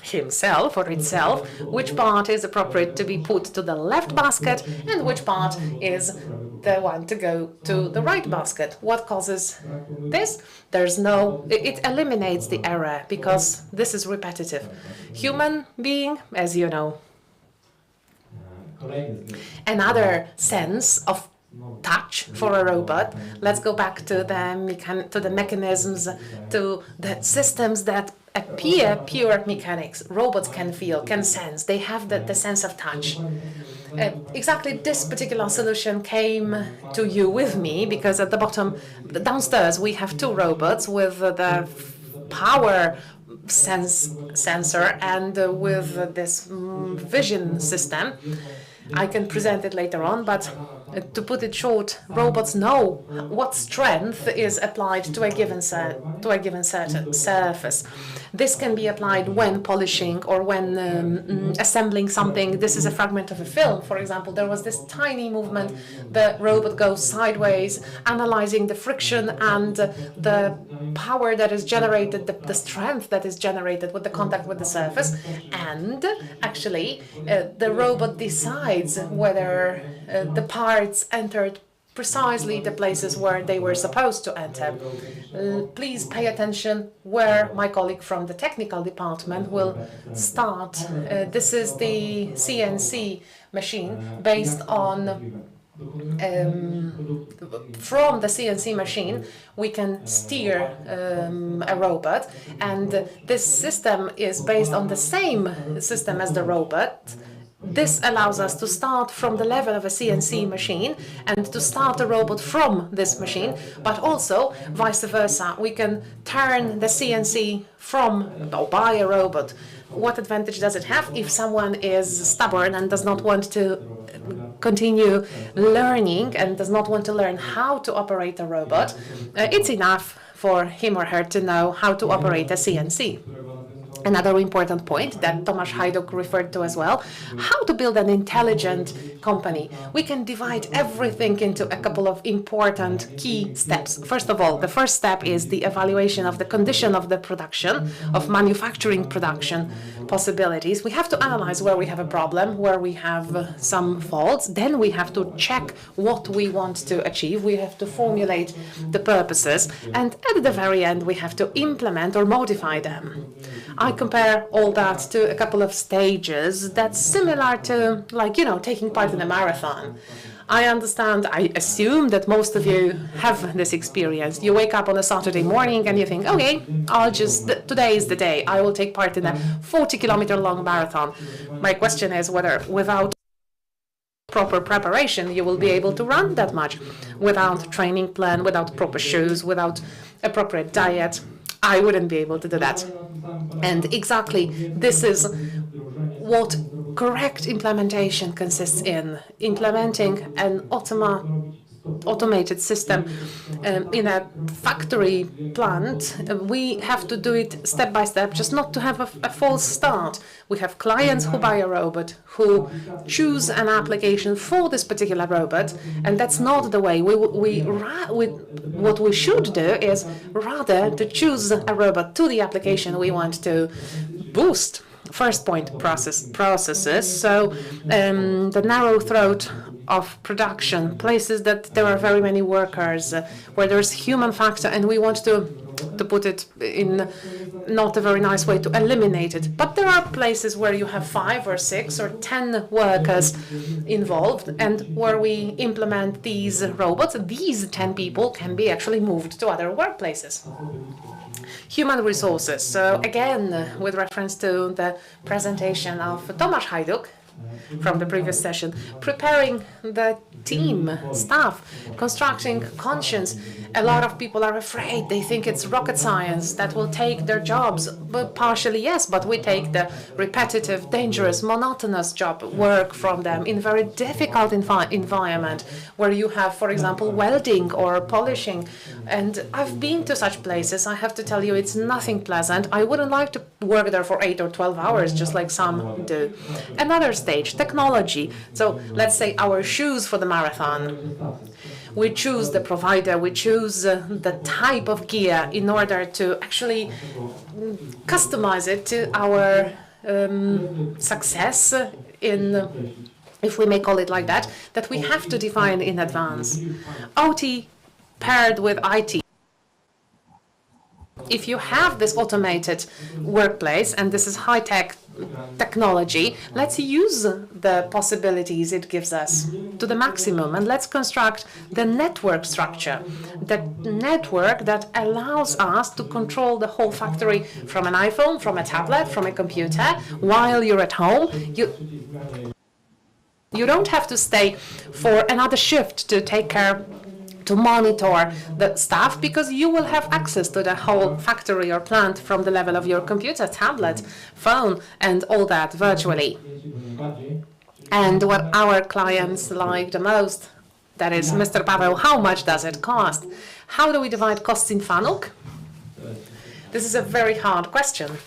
himself or itself which part is appropriate to be put to the left basket and which part is the one to go to the right basket. What causes this? It eliminates the error because this is repetitive. Human being, as you know. Another sense of touch for a robot. Let's go back to the mechanisms, to the systems that appear pure mechanics. Robots can feel, can sense. They have the sense of touch. Exactly this particular solution came to you with me because at the bottom, downstairs, we have two robots with the power sensor and with this vision system. I can present it later on, but to put it short, robots know what strength is applied to a given certain surface. This can be applied when polishing or when assembling something. This is a fragment of a film, for example. There was this tiny movement. The robot goes sideways, analyzing the friction and the power that is generated, the strength that is generated with the contact with the surface. And actually, the robot decides whether the parts entered precisely the places where they were supposed to enter. Please pay attention where my colleague from the technical department will start. This is the CNC machine based on from the CNC machine, we can steer a robot, and this system is based on the same system as the robot. This allows us to start from the level of a CNC machine and to start a robot from this machine, but also vice versa. We can turn the CNC from or by a robot. What advantage does it have if someone is stubborn and does not want to continue learning and does not want to learn how to operate a robot? It's enough for him or her to know how to operate a CNC. Another important point that Tomasz Hajduk referred to as well, how to build an intelligent company. We can divide everything into a couple of important key steps. First of all, the first step is the evaluation of the condition of the production, of manufacturing production possibilities. We have to analyze where we have a problem, where we have some faults. Then we have to check what we want to achieve. We have to formulate the purposes. And at the very end, we have to implement or modify them. I compare all that to a couple of stages that's similar to, like, taking part in a marathon. I understand, I assume that most of you have this experience. You wake up on a Saturday morning and you think, okay, today is the day. I will take part in a 40-kilometer long marathon. My question is whether without proper preparation, you will be able to run that much. Without training plan, without proper shoes, without appropriate diet, I wouldn't be able to do that. And exactly this is what correct implementation consists in. Implementing an automated system in a factory plant, we have to do it step by step, just not to have a false start. We have clients who buy a robot, who choose an application for this particular robot, and that's not the way. What we should do is rather to choose a robot to the application we want to boost. First point, processes. So the narrow throat of production, places that there are very many workers, where there's human factor, and we want to put it in not a very nice way, to eliminate it. But there are places where you have 5 or 6 or 10 workers involved, and where we implement these robots, these 10 people can be actually moved to other workplaces. Human resources. So again, with reference to the presentation of Tomasz Hajduk, from the previous session, preparing the team, staff, constructing conscience. A lot of people are afraid. They think it's rocket science that will take their jobs. But partially, yes, but we take the repetitive, dangerous, monotonous job work from them in very difficult environment where you have, for example, welding or polishing. And I've been to such places. I have to tell you, it's nothing pleasant. I wouldn't like to work there for 8 or 12 hours, just like some do. Another stage, technology. So let's say our shoes for the marathon. We choose the provider, we choose the type of gear in order to actually customize it to our success in, if we may call it like that we have to define in advance. OT paired with IT. If you have this automated workplace, and this is high-tech technology, let's use the possibilities it gives us to the maximum, and let's construct the network structure, the network that allows us to control the whole factory from an iPhone, from a tablet, from a computer, while you're at home. You don't have to stay for another shift to take care, to monitor the staff, because you will have access to the whole factory or plant from the level of your computer, tablet, phone, and all that virtually. And what our clients like the most, that is, Mr. Paweł, how much does it cost? How do we divide costs in FANUC? This is a very hard question.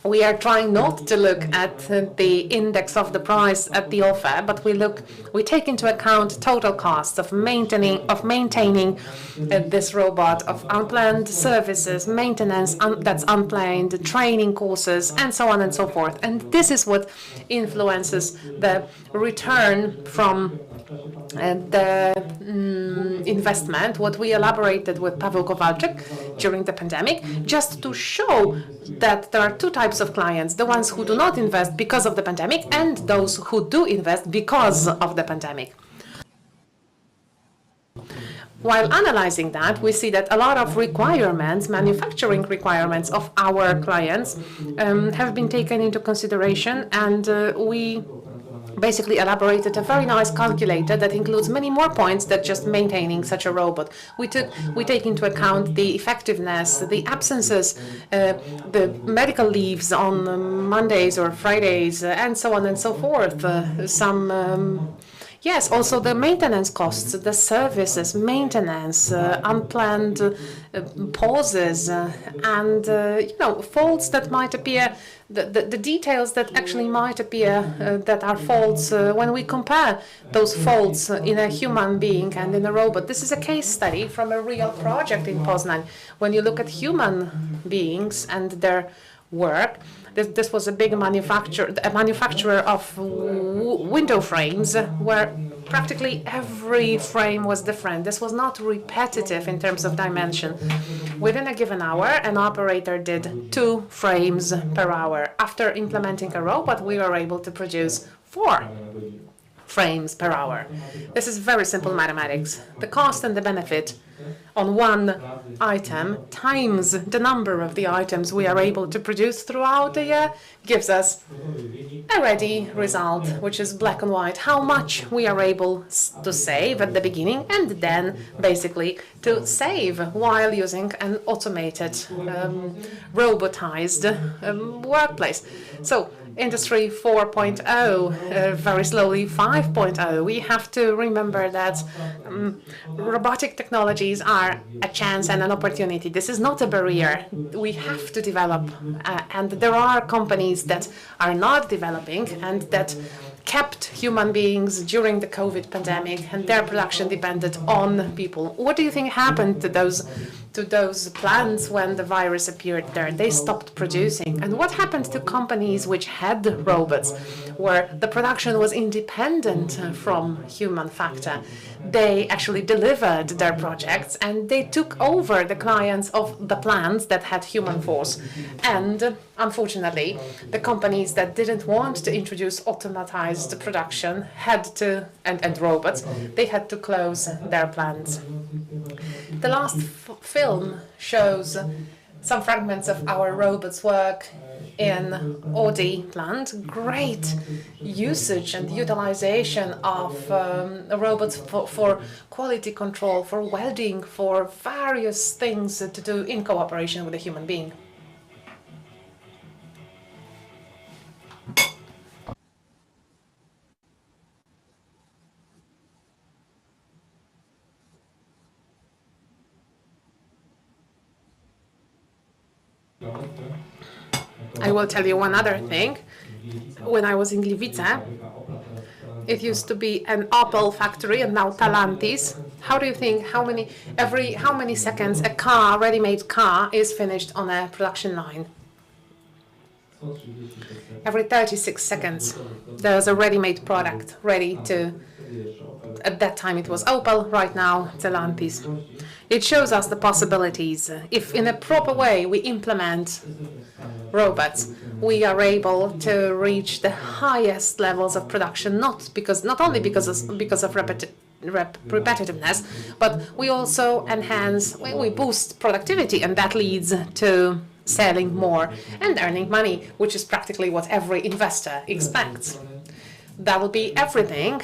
We are trying not to look at the index of the price at the offer, but we take into account total costs of maintaining this robot, of unplanned services, maintenance that's unplanned, training courses, and so on and so forth. And this is what influences the return from the investment, what we elaborated with Paweł Kowalczyk during the pandemic, just to show that there are two types of clients: the ones who do not invest because of the pandemic, and those who do invest because of the pandemic. While analyzing that, we see that a lot of requirements, manufacturing requirements of our clients have been taken into consideration, and we basically elaborated a very nice calculator that includes many more points than just maintaining such a robot. We take into account the effectiveness, the absences, the medical leaves on Mondays or Fridays, and so on and so forth. Yes, also the maintenance costs, the services, maintenance, unplanned pauses, and faults that might appear, the details that actually might appear that are faults when we compare those faults in a human being and in a robot. This is a case study from a real project in Poznań. When you look at human beings and their work, this was a big manufacturer of window frames, where practically every frame was different. This was not repetitive in terms of dimension. Within a given hour, an operator did 2 frames per hour. After implementing a robot, we were able to produce 4 frames per hour. This is very simple mathematics. The cost and the benefit on one item times the number of the items we are able to produce throughout the year gives us a ready result, which is black and white, how much we are able to save at the beginning, and then basically to save while using an automated, robotized workplace. So Industry 4.0, very slowly 5.0. We have to remember that robotic technologies are a chance and an opportunity. This is not a barrier. We have to develop, and there are companies that are not developing and that kept human beings during the COVID pandemic, and their production depended on people. What do you think happened to those plants when the virus appeared there? They stopped producing. And what happened to companies which had robots, where the production was independent from human factor? They actually delivered their projects, and they took over the clients of the plants that had human force. And unfortunately, the companies that didn't want to introduce automatized production had to, and robots, they had to close their plants. The last film shows some fragments of our robots' work in Audi plant, great usage and utilization of robots for quality control, for welding, for various things to do in cooperation with a human being. I will tell you one other thing. When I was in Gliwice, it used to be an Opel factory and now Talantis. How do you think how many seconds a ready-made car is finished on a production line? Every 36 seconds there's a ready-made product ready to, at that time it was Opel, right now Stellantis. It shows us the possibilities. If in a proper way we implement robots, we are able to reach the highest levels of production, not only because of repetitiveness, but we also enhance, we boost productivity, and that leads to selling more and earning money, which is practically what every investor expects. That will be everything.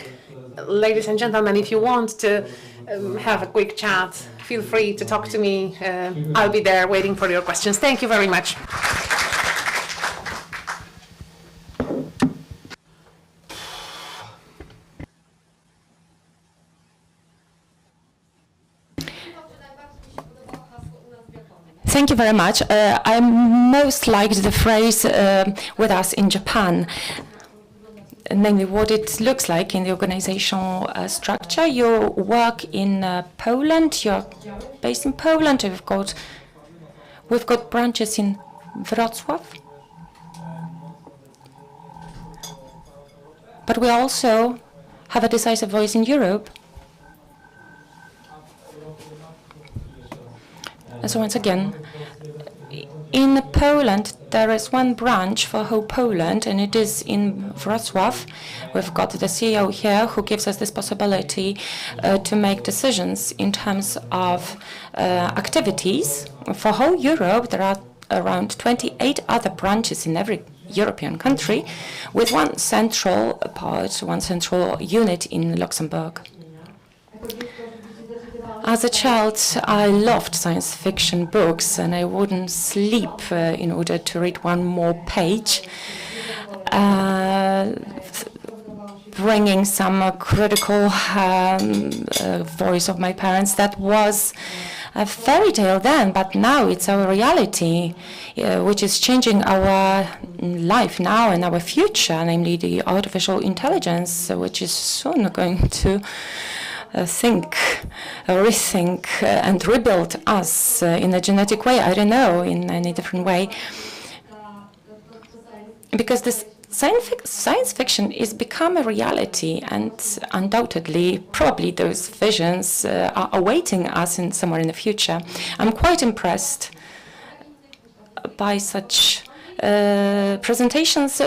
Ladies and gentlemen, if you want to have a quick chat, feel free to talk to me. I'll be there waiting for your questions. Thank you very much. Thank you very much. I most liked the phrase with us in Japan, namely what it looks like in the organizational structure. You work in Poland, you're based in Poland, we've got branches in Wrocław, but we also have a decisive voice in Europe. So once again, in Poland, there is one branch for whole Poland, and it is in Wrocław. We've got the CEO here who gives us this possibility to make decisions in terms of activities. For whole Europe, there are around 28 other branches in every European country, with one central part, one central unit in Luxembourg. As a child, I loved science fiction books, and I wouldn't sleep in order to read one more page, bringing some critical voice of my parents. That was a fairy tale then, but now it's our reality, which is changing our life now and our future, namely the artificial intelligence, which is soon going to rethink and rebuild us in a genetic way, I don't know, in any different way. Because this science fiction is become a reality, and undoubtedly, probably those visions are awaiting us somewhere in the future. I'm quite impressed by such presentations,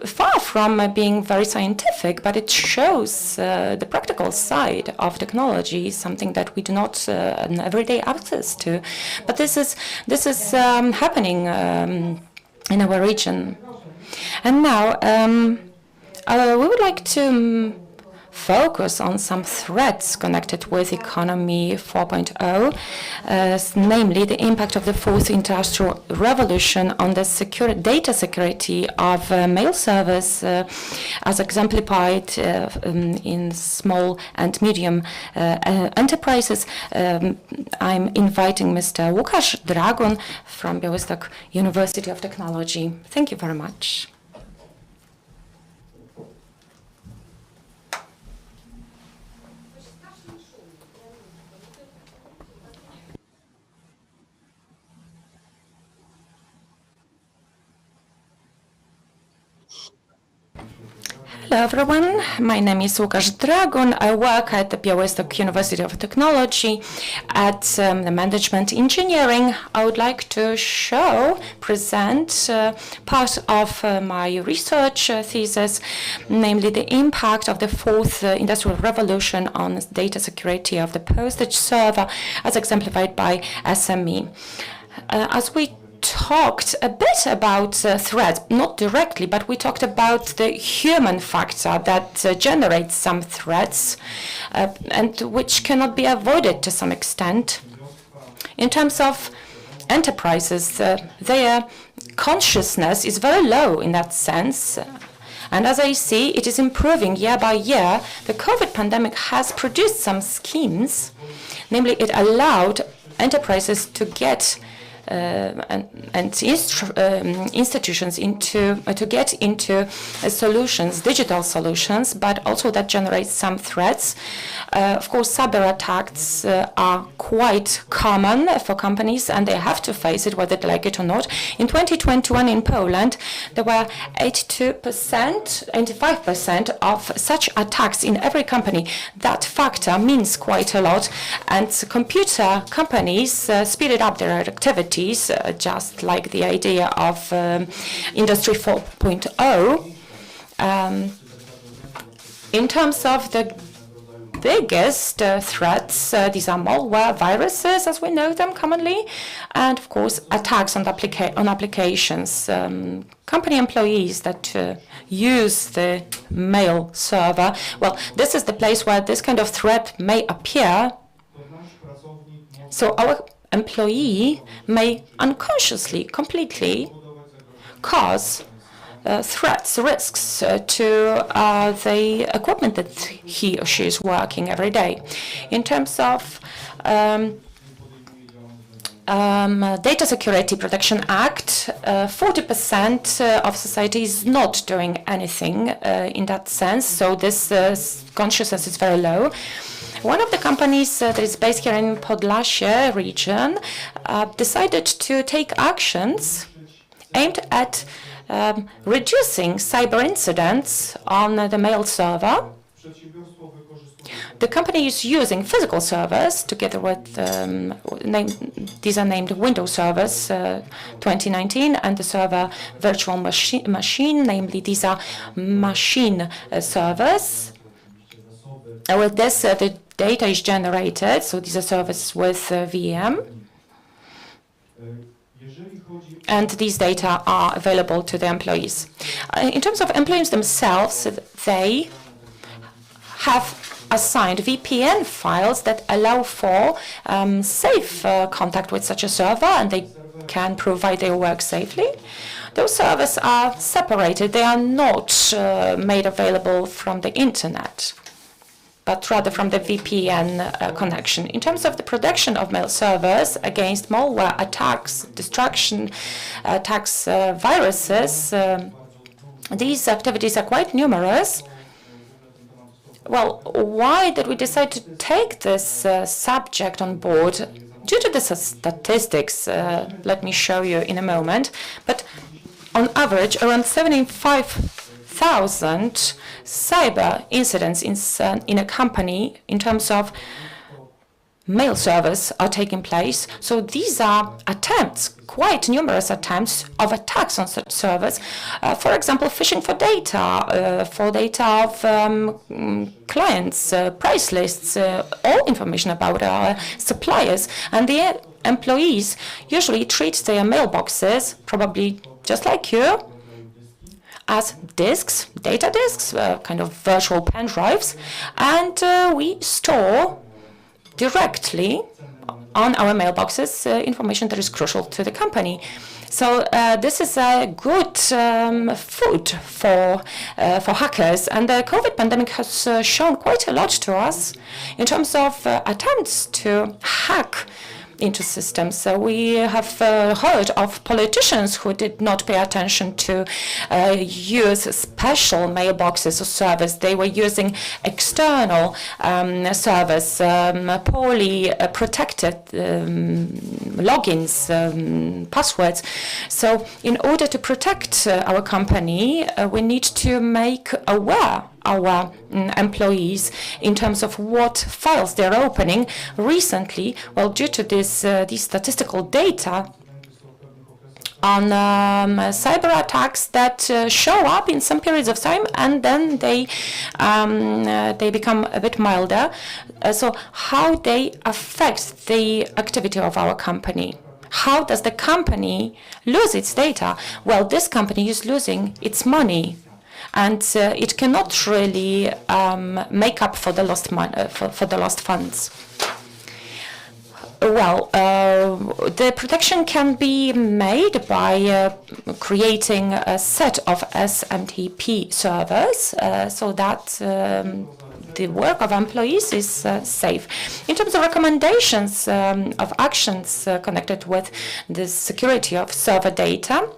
far from being very scientific, but it shows the practical side of technology, something that we do not have everyday access to. But this is happening in our region. And now we would like to focus on some threats connected with economy 4.0, namely the impact of the fourth industrial revolution on the data security of mail service, as exemplified in small and medium enterprises. I'm inviting Mr. Łukasz Dragun from Białystok University of Technology. Thank you very much. Hello everyone, my name is Łukasz Dragun. I work at the Białystok University of Technology at the Management Engineering. I would like to present part of my research thesis, namely the impact of the fourth industrial revolution on data security of the postage server, as exemplified by SME. As we talked a bit about threats, not directly, but we talked about the human factor that generates some threats and which cannot be avoided to some extent. In terms of enterprises, their consciousness is very low in that sense. And as I see, it is improving year by year. The COVID pandemic has produced some schemes, namely it allowed enterprises to get institutions to get into solutions, digital solutions, but also that generates some threats. Of course, cyber attacks are quite common for companies, and they have to face it whether they like it or not. In 2021 in Poland, there were 85% of such attacks in every company. That factor means quite a lot, and computer companies speeded up their activities, just like the idea of Industry 4.0. In terms of the biggest threats, these are malware, viruses, as we know them commonly, and of course attacks on applications. Company employees that use the mail server, well, this is the place where this kind of threat may appear. So our employee may unconsciously, completely cause threats, risks to the equipment that he or she is working every day. In terms of Data Security Protection Act, 40% of society is not doing anything in that sense, so this consciousness is very low. One of the companies that is based here in Podlasie region decided to take actions aimed at reducing cyber incidents on the mail server. The company is using physical servers together with, these are named Windows servers 2019, and the server virtual machine, namely these are machine servers. With this, the data is generated, so these are servers with VM. And these data are available to the employees. In terms of employees themselves, they have assigned VPN files that allow for safe contact with such a server, and they can provide their work safely. Those servers are separated. They are not made available from the internet, but rather from the VPN connection. In terms of the protection of mail servers against malware attacks, destruction attacks, viruses, these activities are quite numerous. Well, why did we decide to take this subject on board? Due to the statistics, let me show you in a moment, but on average, around 75,000 cyber incidents in a company in terms of mail servers are taking place. So these are attempts, quite numerous attempts of attacks on such servers. For example, phishing for data of clients, price lists, all information about our suppliers. And the employees usually treat their mailboxes, probably just like you, as disks, data disks, kind of virtual pen drives, and we store directly on our mailboxes information that is crucial to the company. So this is a good food for hackers, and the COVID pandemic has shown quite a lot to us in terms of attempts to hack into systems. So we have heard of politicians who did not pay attention to use special mailboxes or servers. They were using external servers, poorly protected logins, passwords. So in order to protect our company, we need to make aware our employees in terms of what files they're opening. Recently, well, due to this these statistical data on cyber attacks that show up in some periods of time and then they become a bit milder. So how they affect the activity of our company. How does the company lose its data? Well, this company is losing its money, and it cannot really make up for the lost for the lost funds. Well, the protection can be made by creating a set of SMTP servers so that the work of employees is safe. In terms of recommendations of actions connected with the security of server data,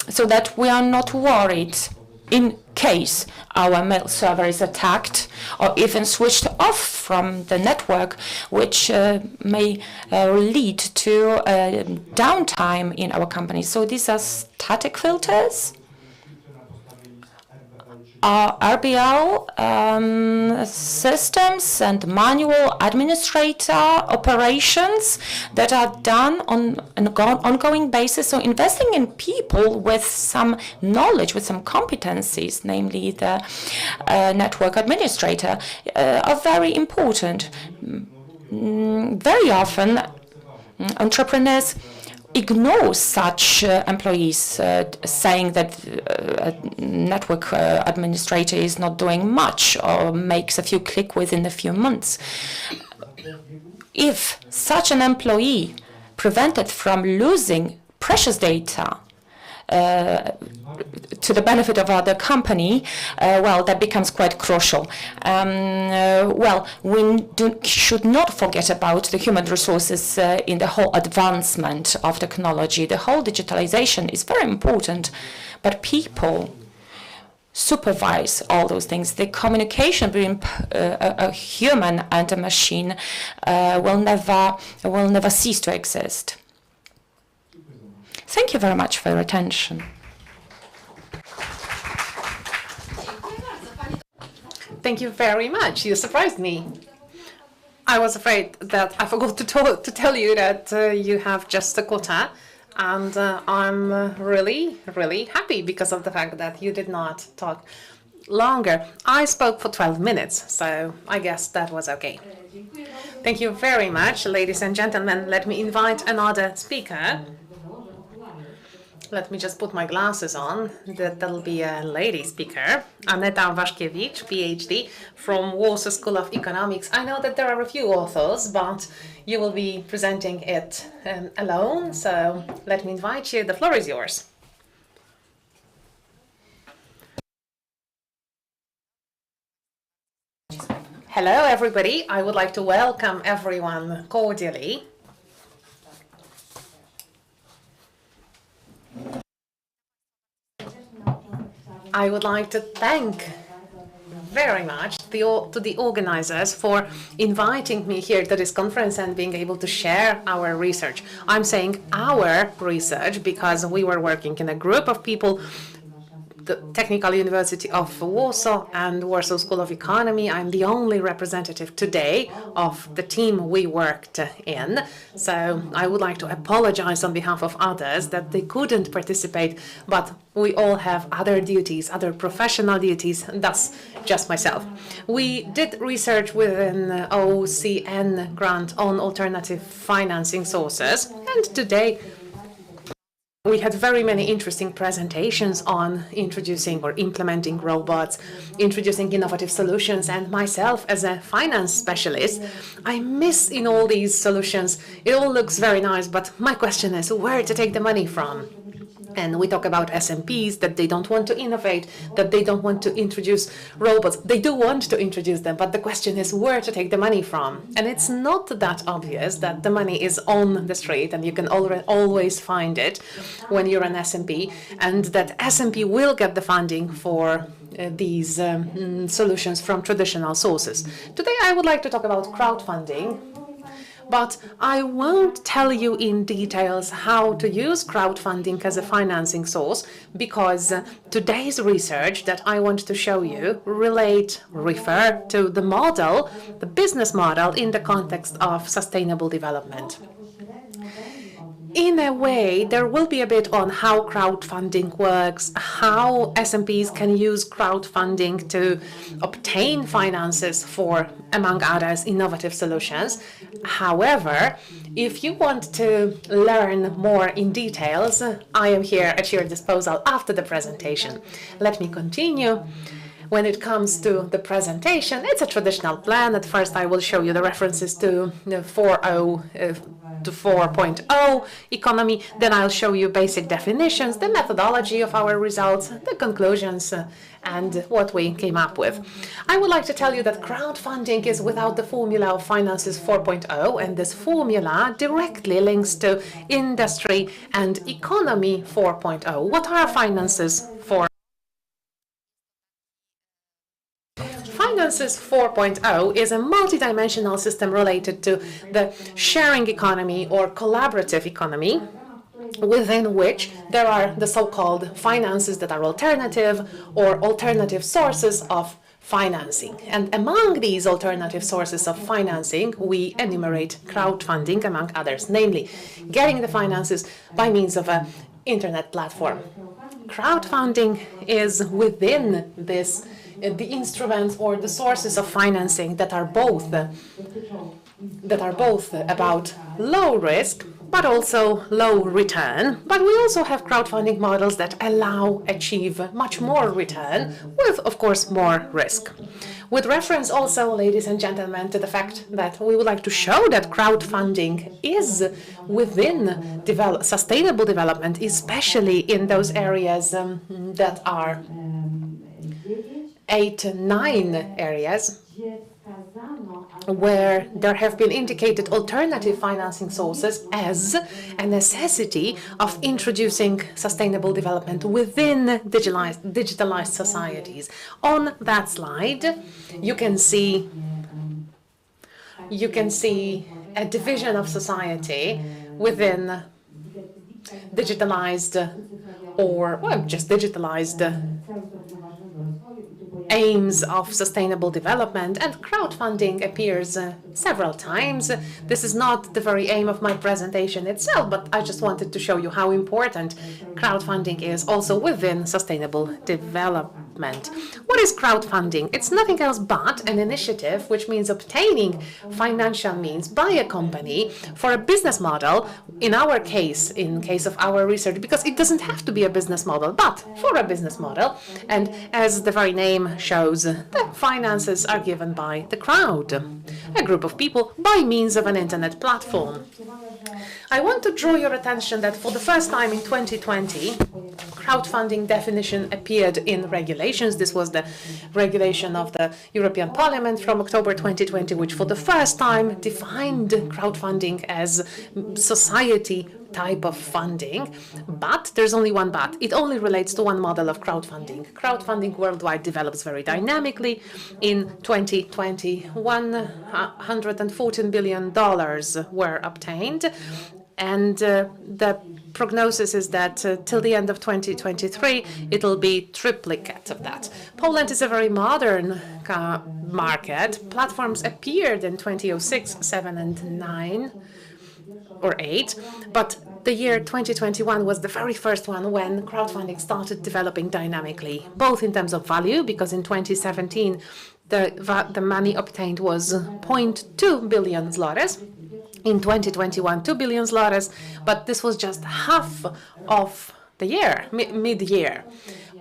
so that we are not worried in case our mail server is attacked or even switched off from the network, which may lead to downtime in our company. So these are static filters, RBL systems and manual administrator operations that are done on an ongoing basis. So investing in people with some knowledge, with some competencies, namely the network administrator, are very important. Very often, entrepreneurs ignore such employees, saying that a network administrator is not doing much or makes a few clicks within a few months. If such an employee prevented from losing precious data to the benefit of other company, well, that becomes quite crucial. Well, we should not forget about the human resources in the whole advancement of technology. The whole digitalization is very important, but people supervise all those things. The communication between a human and a machine will never cease to exist. Thank you very much for your attention. Thank you very much. You surprised me. I was afraid that I forgot to tell you that you have just a quota, and I'm really, really happy because of the fact that you did not talk longer. I spoke for 12 minutes, so I guess that was okay. Thank you very much, ladies and gentlemen. Let me invite another speaker. Let me just put my glasses on. That'll be a lady speaker, Aneta Waszkiewicz, PhD from Warsaw School of Economics. I know that there are a few authors, but you will be presenting it alone, so let me invite you. The floor is yours. Hello, everybody. I would like to welcome everyone cordially. I would like to thank very much to the organizers for inviting me here to this conference and being able to share our research. I'm saying our research because we were working in a group of people, the Technical University of Warsaw and Warsaw School of Economy. I'm the only representative today of the team we worked in. So I would like to apologize on behalf of others that they couldn't participate, but we all have other duties, other professional duties, thus just myself. We did research within OCN grant on alternative financing sources, and today we had very many interesting presentations on introducing or implementing robots, introducing innovative solutions, and myself as a finance specialist, I miss in all these solutions. It all looks very nice, but my question is where to take the money from? And we talk about SMPs, that they don't want to innovate, that they don't want to introduce robots. They do want to introduce them, but the question is where to take the money from. And it's not that obvious that the money is on the street and you can always find it when you're an SMP, and that SMP will get the funding for these solutions from traditional sources. Today I would like to talk about crowdfunding. But I won't tell you in details how to use crowdfunding as a financing source, because today's research that I want to show you refer to the model, the business model in the context of sustainable development. in a way, there will be a bit on how crowdfunding works, how SMPs can use crowdfunding to obtain finances for, among others, innovative solutions. However, if you want to learn more in details, I am here at your disposal after the presentation. Let me continue. When it comes to the presentation, it's a traditional plan. At first, I will show you the references to the 4.0 economy. Then I'll show you basic definitions, the methodology of our results, the conclusions, and what we came up with. I would like to tell you that crowdfunding is without the formula of Finances 4.0, and this formula directly links to Industry and Economy 4.0. What are finances for? Finances 4.0 is a multidimensional system related to the sharing economy or collaborative economy, within which there are the so-called finances that are alternative or alternative sources of financing. And among these alternative sources of financing, we enumerate crowdfunding, among others, namely getting the finances by means of an internet platform. Crowdfunding is within this the instruments or the sources of financing that are both about low risk but also low return. But we also have crowdfunding models that achieve much more return with, of course, more risk. With reference also, ladies and gentlemen, to the fact that we would like to show that crowdfunding is within sustainable development, especially in those areas that are 8, 9 areas where there have been indicated alternative financing sources as a necessity of introducing sustainable development within digitalized societies. On that slide, you can see a division of society within digitalized or just digitalized aims of sustainable development, and crowdfunding appears several times. This is not the very aim of my presentation itself, but I just wanted to show you how important crowdfunding is also within sustainable development. What is crowdfunding? It's nothing else but an initiative which means obtaining financial means by a company for a business model, in our case, in case of our research, because it doesn't have to be a business model, but for a business model. And as the very name shows, the finances are given by the crowd, a group of people, by means of an internet platform. I want to draw your attention that for the first time in 2020, crowdfunding definition appeared in regulations. This was the regulation of the European Parliament from October 2020, which for the first time defined crowdfunding as society type of funding. But there's only one but. It only relates to one model of crowdfunding. Crowdfunding worldwide develops very dynamically. In 2020, $114 billion were obtained. And the prognosis is that till the end of 2023, it'll be triplicate of that. Poland is a very modern market. Platforms appeared in 2006, 7, and 9. Or 8, but the year 2021 was the very first one when crowdfunding started developing dynamically, both in terms of value, because in 2017 the money obtained was 0.2 billion zlotys. In 2021, 2 billion zlotys, but this was just half of the year, mid-year,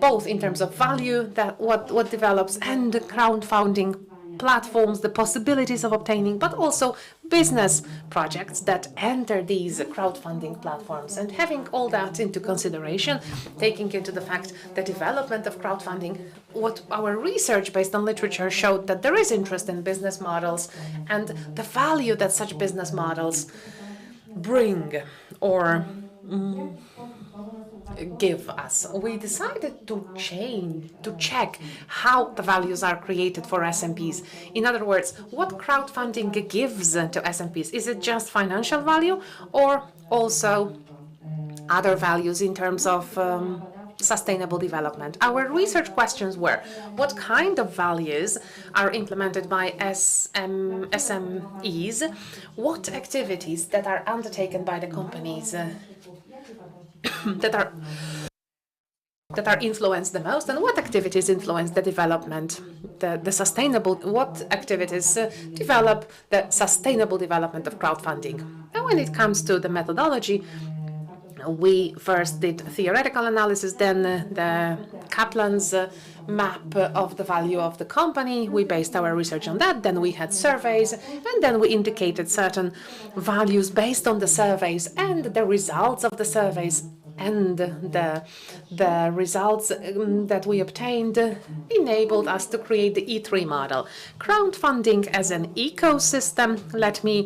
both in terms of value, that what develops, and crowdfunding platforms, the possibilities of obtaining, but also business projects that enter these crowdfunding platforms. And having all that into consideration, taking into the fact the development of crowdfunding, what our research based on literature showed that there is interest in business models and the value that such business models bring or give us. We decided to check how the values are created for SMPs. In other words, what crowdfunding gives to SMPs. Is it just financial value or also other values in terms of sustainable development. Our research questions were: what kind of values are implemented by SMEs? What activities that are undertaken by the companies that are influenced the most, and what activities influence the development, the sustainable, what activities develop the sustainable development of crowdfunding. And when it comes to the methodology, we first did theoretical analysis, then the Kaplan's map of the value of the company. We based our research on that. Then we had surveys, and then we indicated certain values based on the surveys and the results of the surveys. And the results that we obtained enabled us to create the E3 model. Crowdfunding as an ecosystem. Let me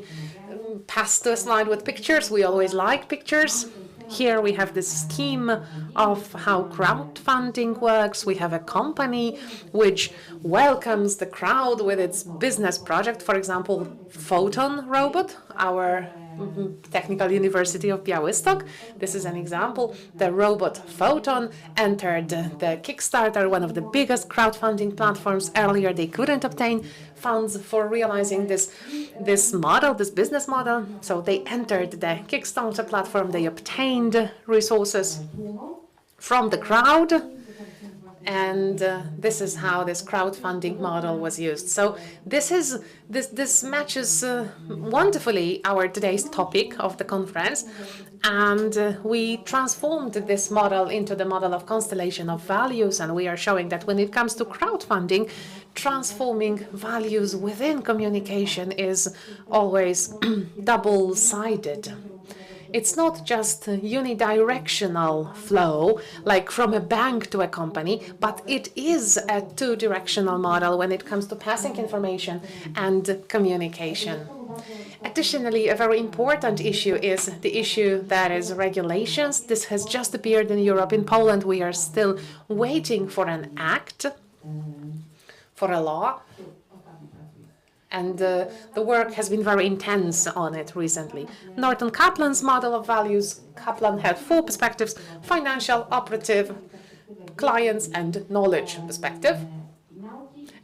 pass to a slide with pictures. We always like pictures. Here we have this scheme of how crowdfunding works. We have a company which welcomes the crowd with its business project. For example, Photon Robot, our Technical University of Białystok. This is an example. The robot Photon entered the Kickstarter, one of the biggest crowdfunding platforms. Earlier, they couldn't obtain funds for realizing this model, this business model. So they entered the Kickstarter platform. They obtained resources from the crowd. And this is how this crowdfunding model was used. So this matches wonderfully our today's topic of the conference, and we transformed this model into the model of constellation of values. And we are showing that when it comes to crowdfunding, transforming values within communication is always double-sided. It's not just a unidirectional flow, like from a bank to a company, but it is a two-directional model when it comes to passing information and communication. Additionally, a very important issue is the issue that is regulations. This has just appeared in Europe. In Poland, we are still waiting for an act, for a law. And the work has been very intense on it recently. Norton Kaplan's model of values. Kaplan had 4 perspectives: financial, operative, clients, and knowledge perspective.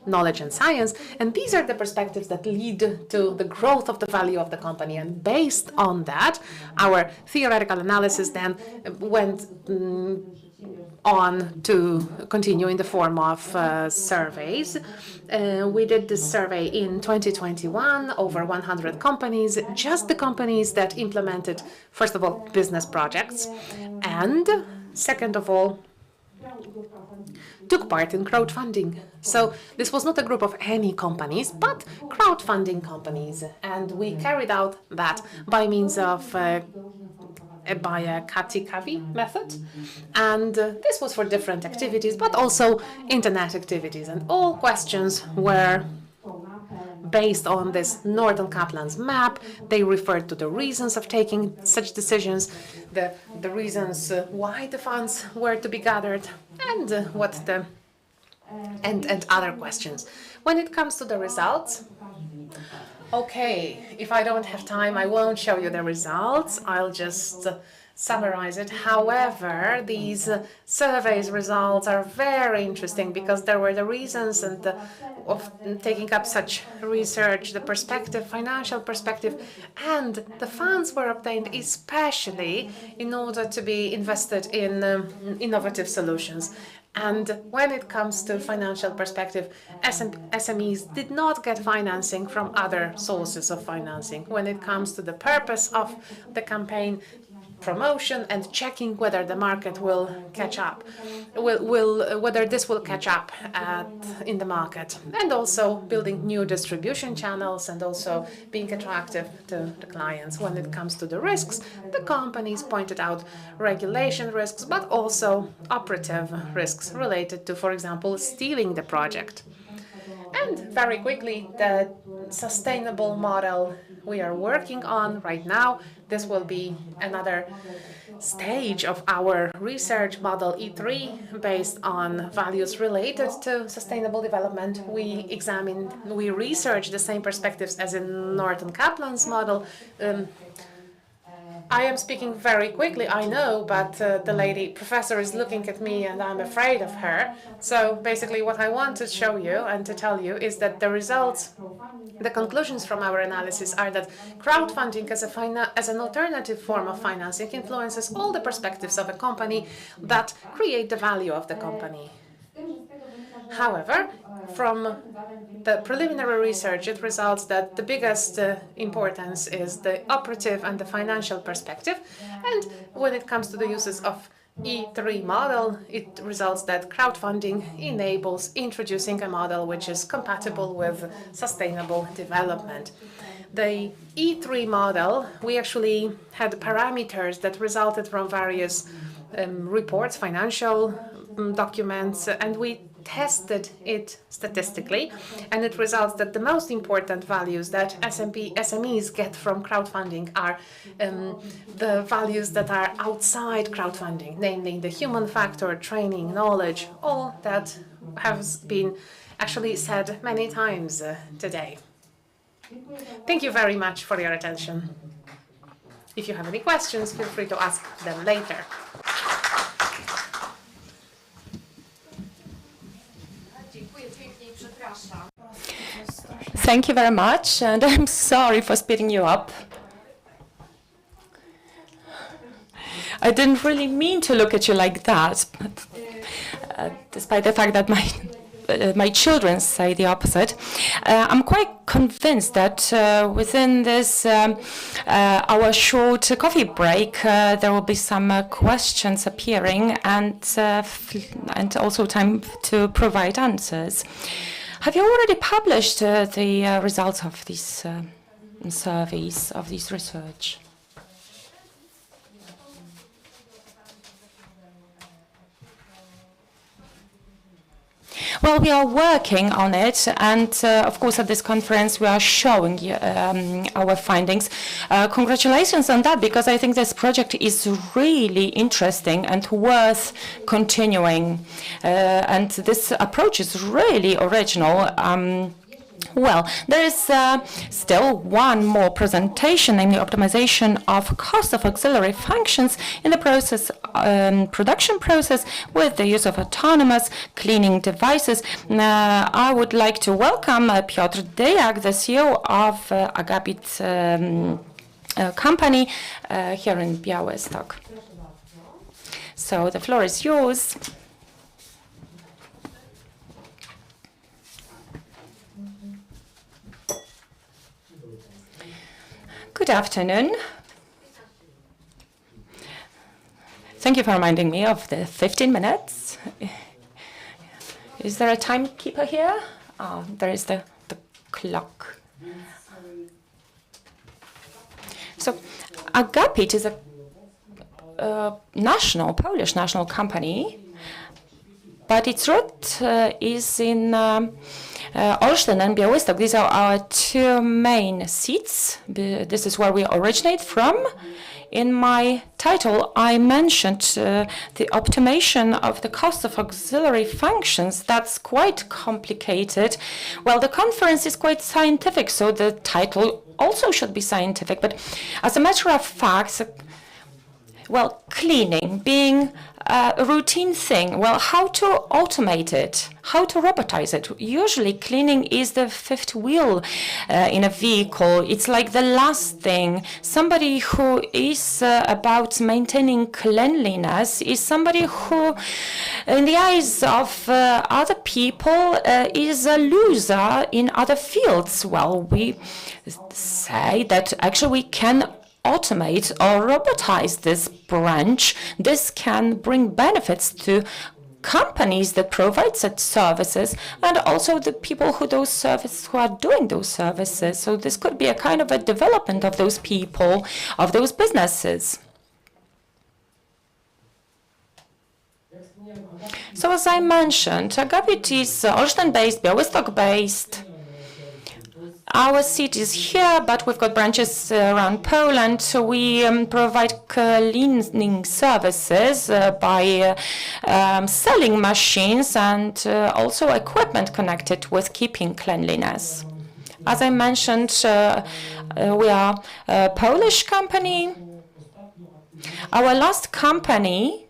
Knowledge and science. And these are the perspectives that lead to the growth of the value of the company. And based on that, our theoretical analysis then went on to continue in the form of surveys. We did this survey in 2021, over 100 companies, just the companies that implemented, first of all, business projects, and second of all, took part in crowdfunding. So this was not a group of any companies, but crowdfunding companies. And we carried out that by means of by a Kavi method. And this was for different activities, but also internet activities. And all questions were based on this Norton Kaplan's map. They referred to the reasons of taking such decisions, the reasons why the funds were to be gathered, and and other questions. When it comes to the results, okay, if I don't have time, I won't show you the results. I'll just summarize it. However, these surveys results are very interesting because there were the reasons and of taking up such research, the perspective, financial perspective, and the funds were obtained especially in order to be invested in innovative solutions. And when it comes to financial perspective, SMEs did not get financing from other sources of financing. When it comes to the purpose of the campaign, promotion and checking whether the market will catch up, whether this will catch up in the market, and also building new distribution channels and also being attractive to the clients. When it comes to the risks, the companies pointed out regulation risks, but also operative risks related to, for example, stealing the project. And very quickly, the sustainable model we are working on right now. This will be another stage of our research model E3 based on values related to sustainable development. We research the same perspectives as in Norton Kaplan's model. I am speaking very quickly, I know, but the lady professor is looking at me and I'm afraid of her. So basically what I want to show you and to tell you is that the results, the conclusions from our analysis are that crowdfunding as an alternative form of financing influences all the perspectives of a company that create the value of the company. However, from the preliminary research, it results that the biggest importance is the operative and the financial perspective. And when it comes to the uses of E3 model, it results that crowdfunding enables introducing a model which is compatible with sustainable development. The E3 model, we actually had parameters that resulted from various reports, financial documents, and we tested it statistically, and it results that the most important values that SMEs get from crowdfunding are the values that are outside crowdfunding, namely the human factor, training, knowledge, all that has been actually said many times today. Thank you very much for your attention. If you have any questions, feel free to ask them later. Thank you very much, and I'm sorry for speeding you up. I didn't really mean to look at you like that, but, despite the fact that my children say the opposite. I'm quite convinced that within this our short coffee break, there will be some questions appearing and also time to provide answers. Have you already published the results of these surveys, of this research? Well, we are working on it, and of course at this conference we are showing our findings. Congratulations on that, because I think this project is really interesting and worth continuing. And this approach is really original. Well, there is still one more presentation, namely optimization of cost of auxiliary functions in the production process with the use of autonomous cleaning devices. I would like to welcome Piotr Dejak, the CEO of Agapit company here in Białystok. So the floor is yours. Good afternoon. Thank you for reminding me of the 15 minutes. Is there a timekeeper here? Oh, there is the clock. So Agapit is a Polish national company, but its root is in Olsztyn and Białystok. These are our two main seats. This is where we originate from. In my title, I mentioned the optimization of the cost of auxiliary functions. That's quite complicated. Well, the conference is quite scientific, so the title also should be scientific. But as a matter of fact, well, cleaning being a routine thing, well, how to automate it, how to robotize it? Usually cleaning is the fifth wheel in a vehicle. It's like the last thing. Somebody who is about maintaining cleanliness is somebody who, in the eyes of other people, is a loser in other fields. Well, we say that actually we can automate or robotize this branch. This can bring benefits to companies that provide such services and also the people who are doing those services. So this could be a kind of a development of those people, of those businesses. So as I mentioned, Agapit is Olsztyn-based, Białystok-based. Our seat is here, but we've got branches around Poland. So we provide cleaning services by selling machines and also equipment connected with keeping cleanliness. As I mentioned, we are a Polish company. Our last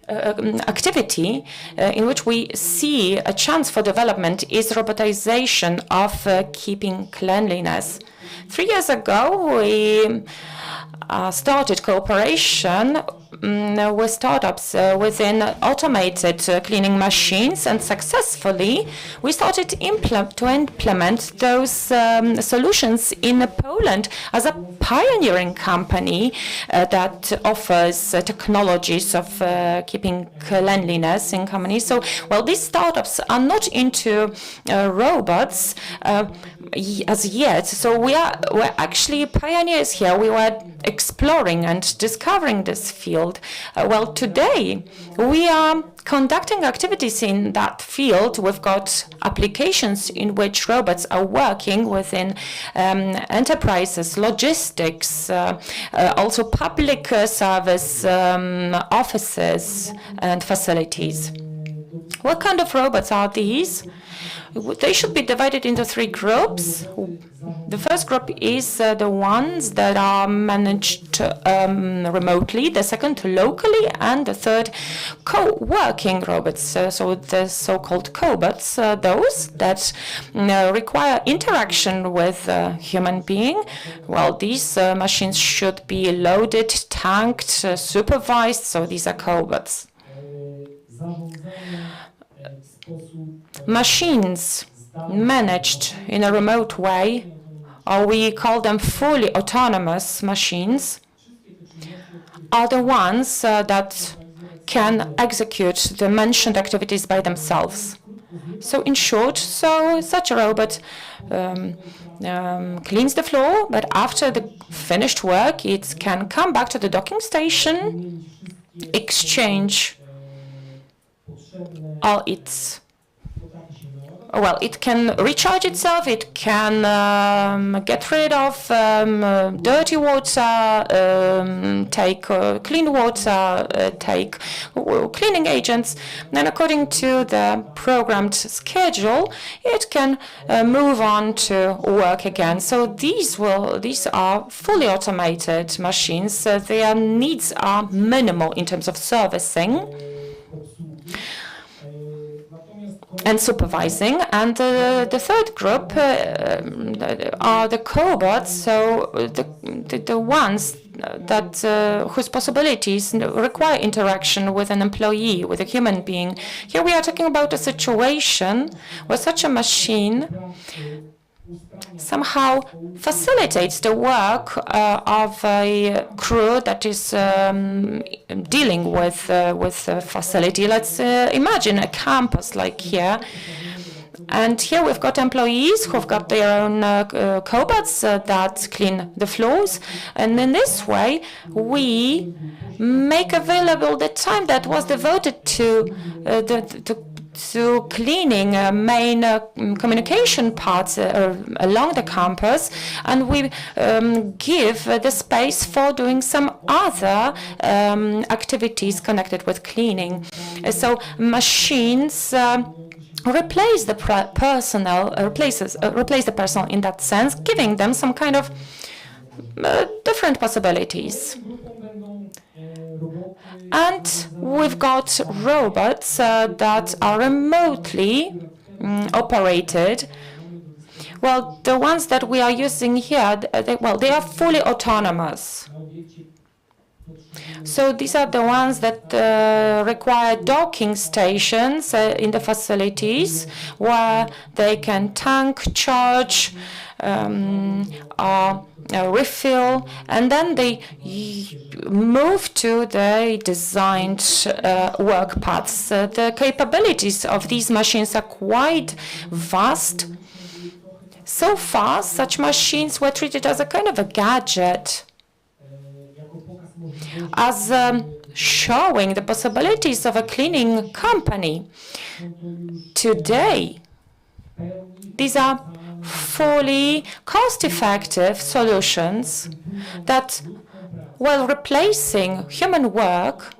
activity in which we see a chance for development is robotization of keeping cleanliness. 3 years ago, we started cooperation with startups within automated cleaning machines, and successfully we started to implement those solutions in Poland as a pioneering company that offers technologies of keeping cleanliness in companies. So, well, these startups are not into robots as yet. So we're actually pioneers here. We were exploring and discovering this field. Well, today we are conducting activities in that field. We've got applications in which robots are working within enterprises, logistics, also public service offices and facilities. What kind of robots are these? They should be divided into 3 groups. The first group is the ones that are managed remotely, the second locally, and the third co-working robots, so the so-called cobots, those that require interaction with a human being. Well, these machines should be loaded, tanked, supervised, so these are cobots. Machines managed in a remote way, or we call them fully autonomous machines, are the ones that can execute the mentioned activities by themselves. So in short, such a robot cleans the floor, but after the finished work, it can come back to the docking station, exchange all its it can recharge itself, it can get rid of dirty water, take clean water, take cleaning agents, and according to the programmed schedule, it can move on to work again. So these are fully automated machines. Their needs are minimal in terms of servicing and supervising. And the third group are the cobots, so the ones that whose possibilities require interaction with an employee, with a human being. Here we are talking about a situation where such a machine somehow facilitates the work of a crew that is dealing with a facility. Let's imagine a campus like here. And here we've got employees who've got their own cobots that clean the floors. And in this way, we make available the time that was devoted to cleaning main communication parts along the campus, and we give the space for doing some other activities connected with cleaning. So machines replace the personnel, replace the personnel in that sense, giving them some kind of different possibilities. And we've got robots that are remotely operated. Well, the ones that we are using here, they are fully autonomous. So these are the ones that require docking stations in the facilities where they can tank, charge, refill, and then they move to the designed work paths. The capabilities of these machines are quite vast. So far, such machines were treated as a kind of a gadget, as showing the possibilities of a cleaning company. Today, these are fully cost-effective solutions that, while replacing human work,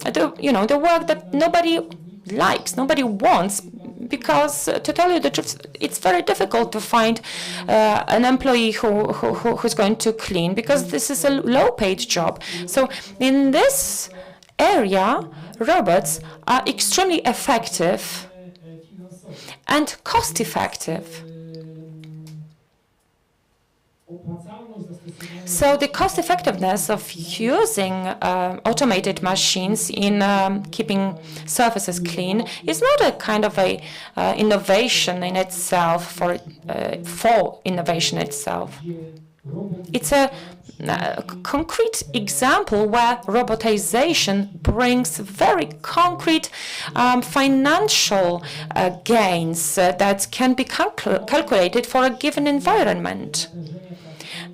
the work that nobody likes, nobody wants, because, to tell you the truth, it's very difficult to find an employee who's going to clean, because this is a low-paid job. So in this area, robots are extremely effective and cost-effective. So the cost effectiveness of using automated machines in keeping surfaces clean is not a kind of a innovation in itself for innovation itself. It's a concrete example where robotization brings very concrete financial gains that can be calculated for a given environment.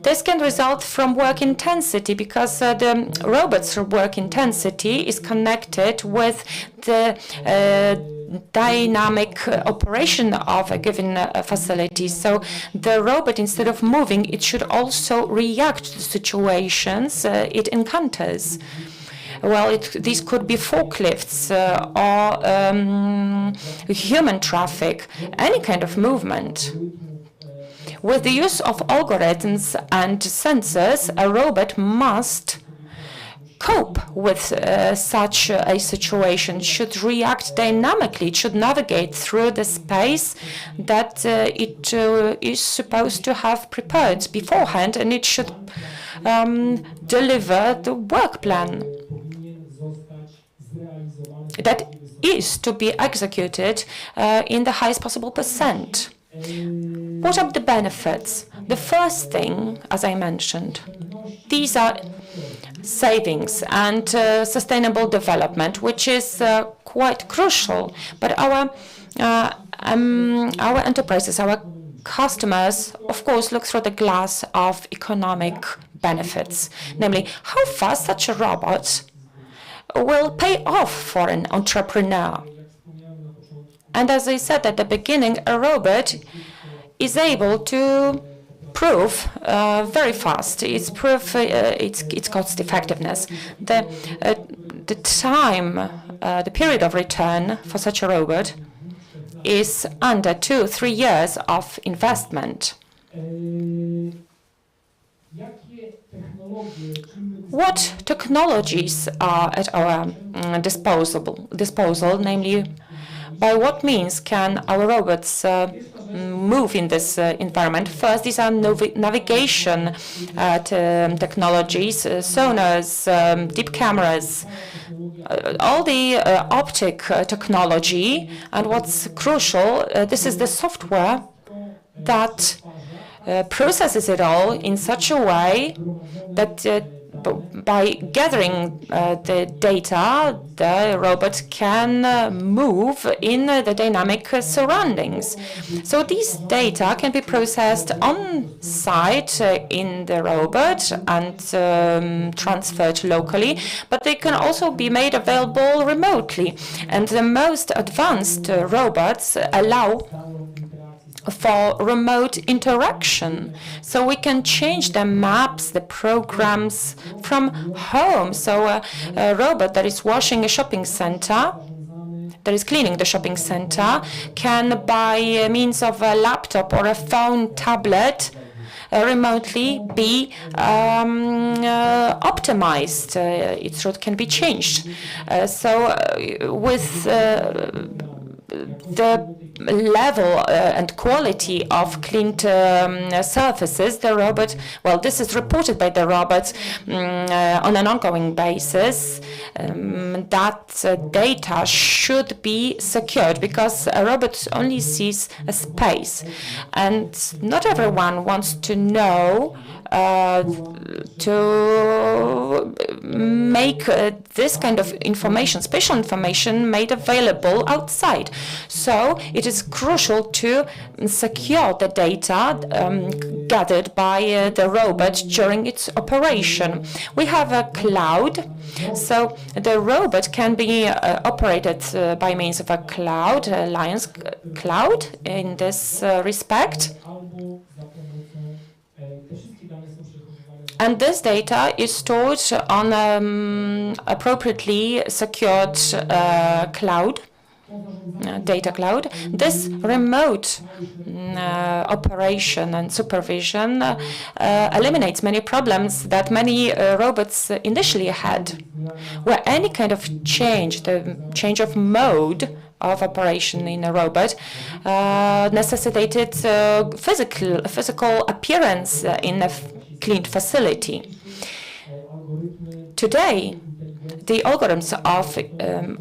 This can result from work intensity, because the robot's work intensity is connected with the dynamic operation of a given facility. So the robot, instead of moving, it should also react to the situations it encounters. Well, these could be forklifts or human traffic, any kind of movement. With the use of algorithms and sensors, a robot must cope with such a situation, should react dynamically, it should navigate through the space that it is supposed to have prepared beforehand, and it should deliver the work plan that is to be executed in the highest possible percent. What are the benefits? The first thing, as I mentioned, these are savings and sustainable development, which is quite crucial. But our enterprises, our customers, of course, look through the glass of economic benefits, namely how fast such a robot will pay off for an entrepreneur. And as I said at the beginning, a robot is able to prove very fast its cost effectiveness. The time, the period of return for such a robot is under 2-3 years of investment. What technologies are at our disposal, namely, by what means can our robots move in this environment? First, these are navigation technologies, sonars, deep cameras, all the optic technology. And what's crucial, this is the software that processes it all in such a way that by gathering the data, the robot can move in the dynamic surroundings. So these data can be processed on site in the robot and transferred locally, but they can also be made available remotely. And the most advanced robots allow for remote interaction. So we can change the maps, the programs from home. So a robot that is washing a shopping center, that is cleaning the shopping center, can, by means of a laptop or a phone tablet, remotely be optimized. Its route can be changed. With the level and quality of cleaned surfaces, the robot, well, this is reported by the robots on an ongoing basis, that data should be secured, because a robot only sees a space, and not everyone wants to know to make this kind of information, special information, made available outside. So it is crucial to secure the data gathered by the robot during its operation. We have a cloud, so the robot can be operated by means of a cloud, Lions Cloud in this respect. And this data is stored on appropriately secured cloud. data cloud. This remote operation and supervision eliminates many problems that many robots initially had, where any kind of change, the change of mode of operation in a robot, necessitated physical appearance in a cleaned facility. Today, the algorithms of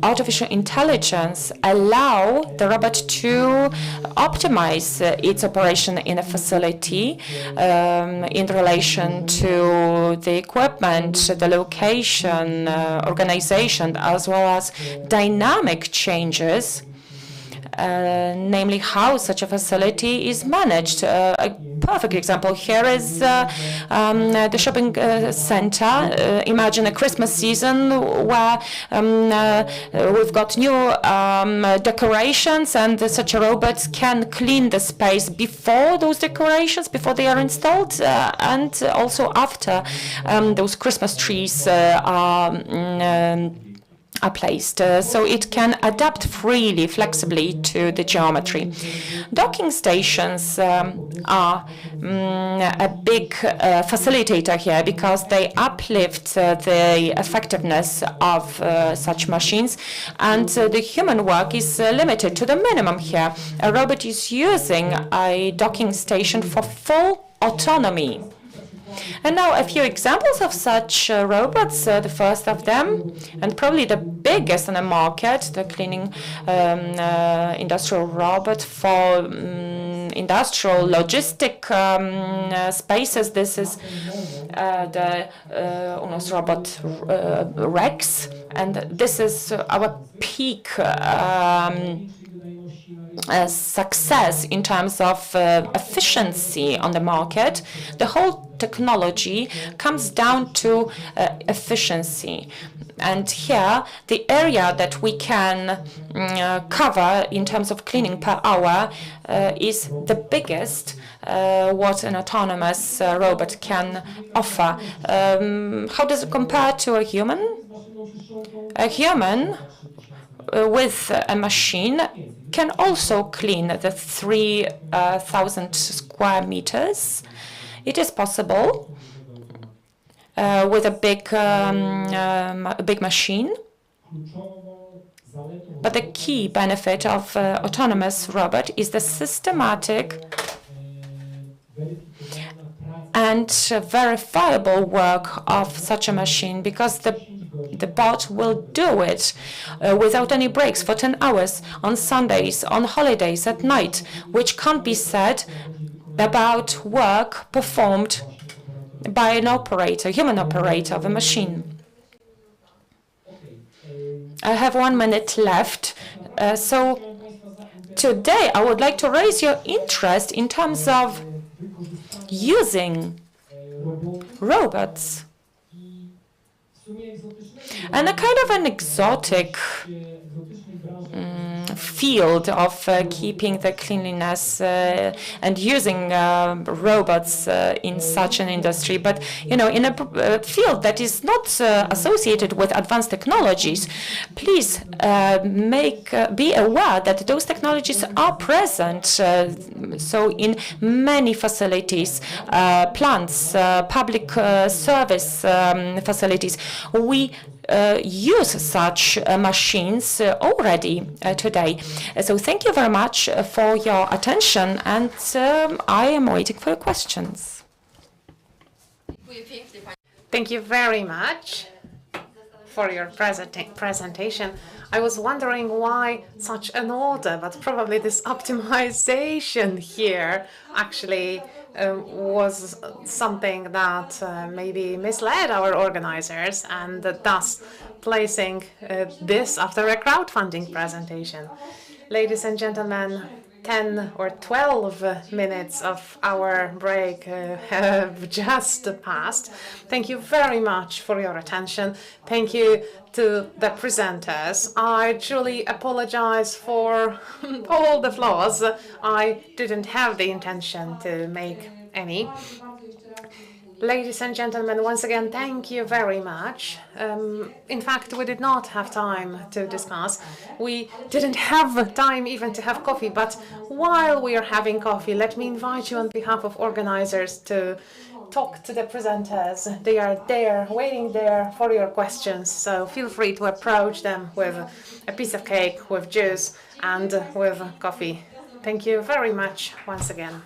artificial intelligence allow the robot to optimize its operation in a facility in relation to the equipment, the location, organization, as well as dynamic changes, namely how such a facility is managed. A perfect example here is the shopping center. Imagine a Christmas season where we've got new decorations, and such a robot can clean the space before those decorations, before they are installed, and also after those Christmas trees are placed, so it can adapt freely, flexibly to the geometry. Docking stations are a big facilitator here because they uplift the effectiveness of such machines, and the human work is limited to the minimum here. A robot is using a docking station for full autonomy. And now a few examples of such robots. The first of them, and probably the biggest on the market, the cleaning industrial robot for industrial logistic spaces. This is the UNOS robot Rex, and this is our peak success in terms of efficiency on the market. The whole technology comes down to efficiency. And here, the area that we can cover in terms of cleaning per hour is the biggest what an autonomous robot can offer. How does it compare to a human? A human with a machine can also clean the 3,000 square meters. It is possible with a big machine. But the key benefit of autonomous robot is the systematic and verifiable work of such a machine, because the bot will do it without any breaks for 10 hours on Sundays, on holidays, at night, which can't be said about work performed by an operator, human operator of a machine. I have 1 minute left, so today I would like to raise your interest in terms of using robots and a kind of an exotic field of keeping the cleanliness and using robots in such an industry. But, you know, in a field that is not associated with advanced technologies, please be aware that those technologies are present. So in many facilities, plants, public service facilities, we use such machines already today. So thank you very much for your attention, and I am waiting for your questions. Thank you very much for your presentation. I was wondering why such an order, but probably this optimization here actually was something that maybe misled our organizers, and thus placing this after a crowdfunding presentation. Ladies and gentlemen, 10 or 12 minutes of our break have just passed. Thank you very much for your attention. Thank you to the presenters. I truly apologize for all the flaws. I didn't have the intention to make any. Ladies and gentlemen, once again, thank you very much. In fact, we did not have time to discuss. We didn't have time even to have coffee, but while we are having coffee, let me invite you on behalf of organizers to talk to the presenters. They are there, waiting there for your questions, so feel free to approach them with a piece of cake, with juice, and with coffee. Thank you very much once again.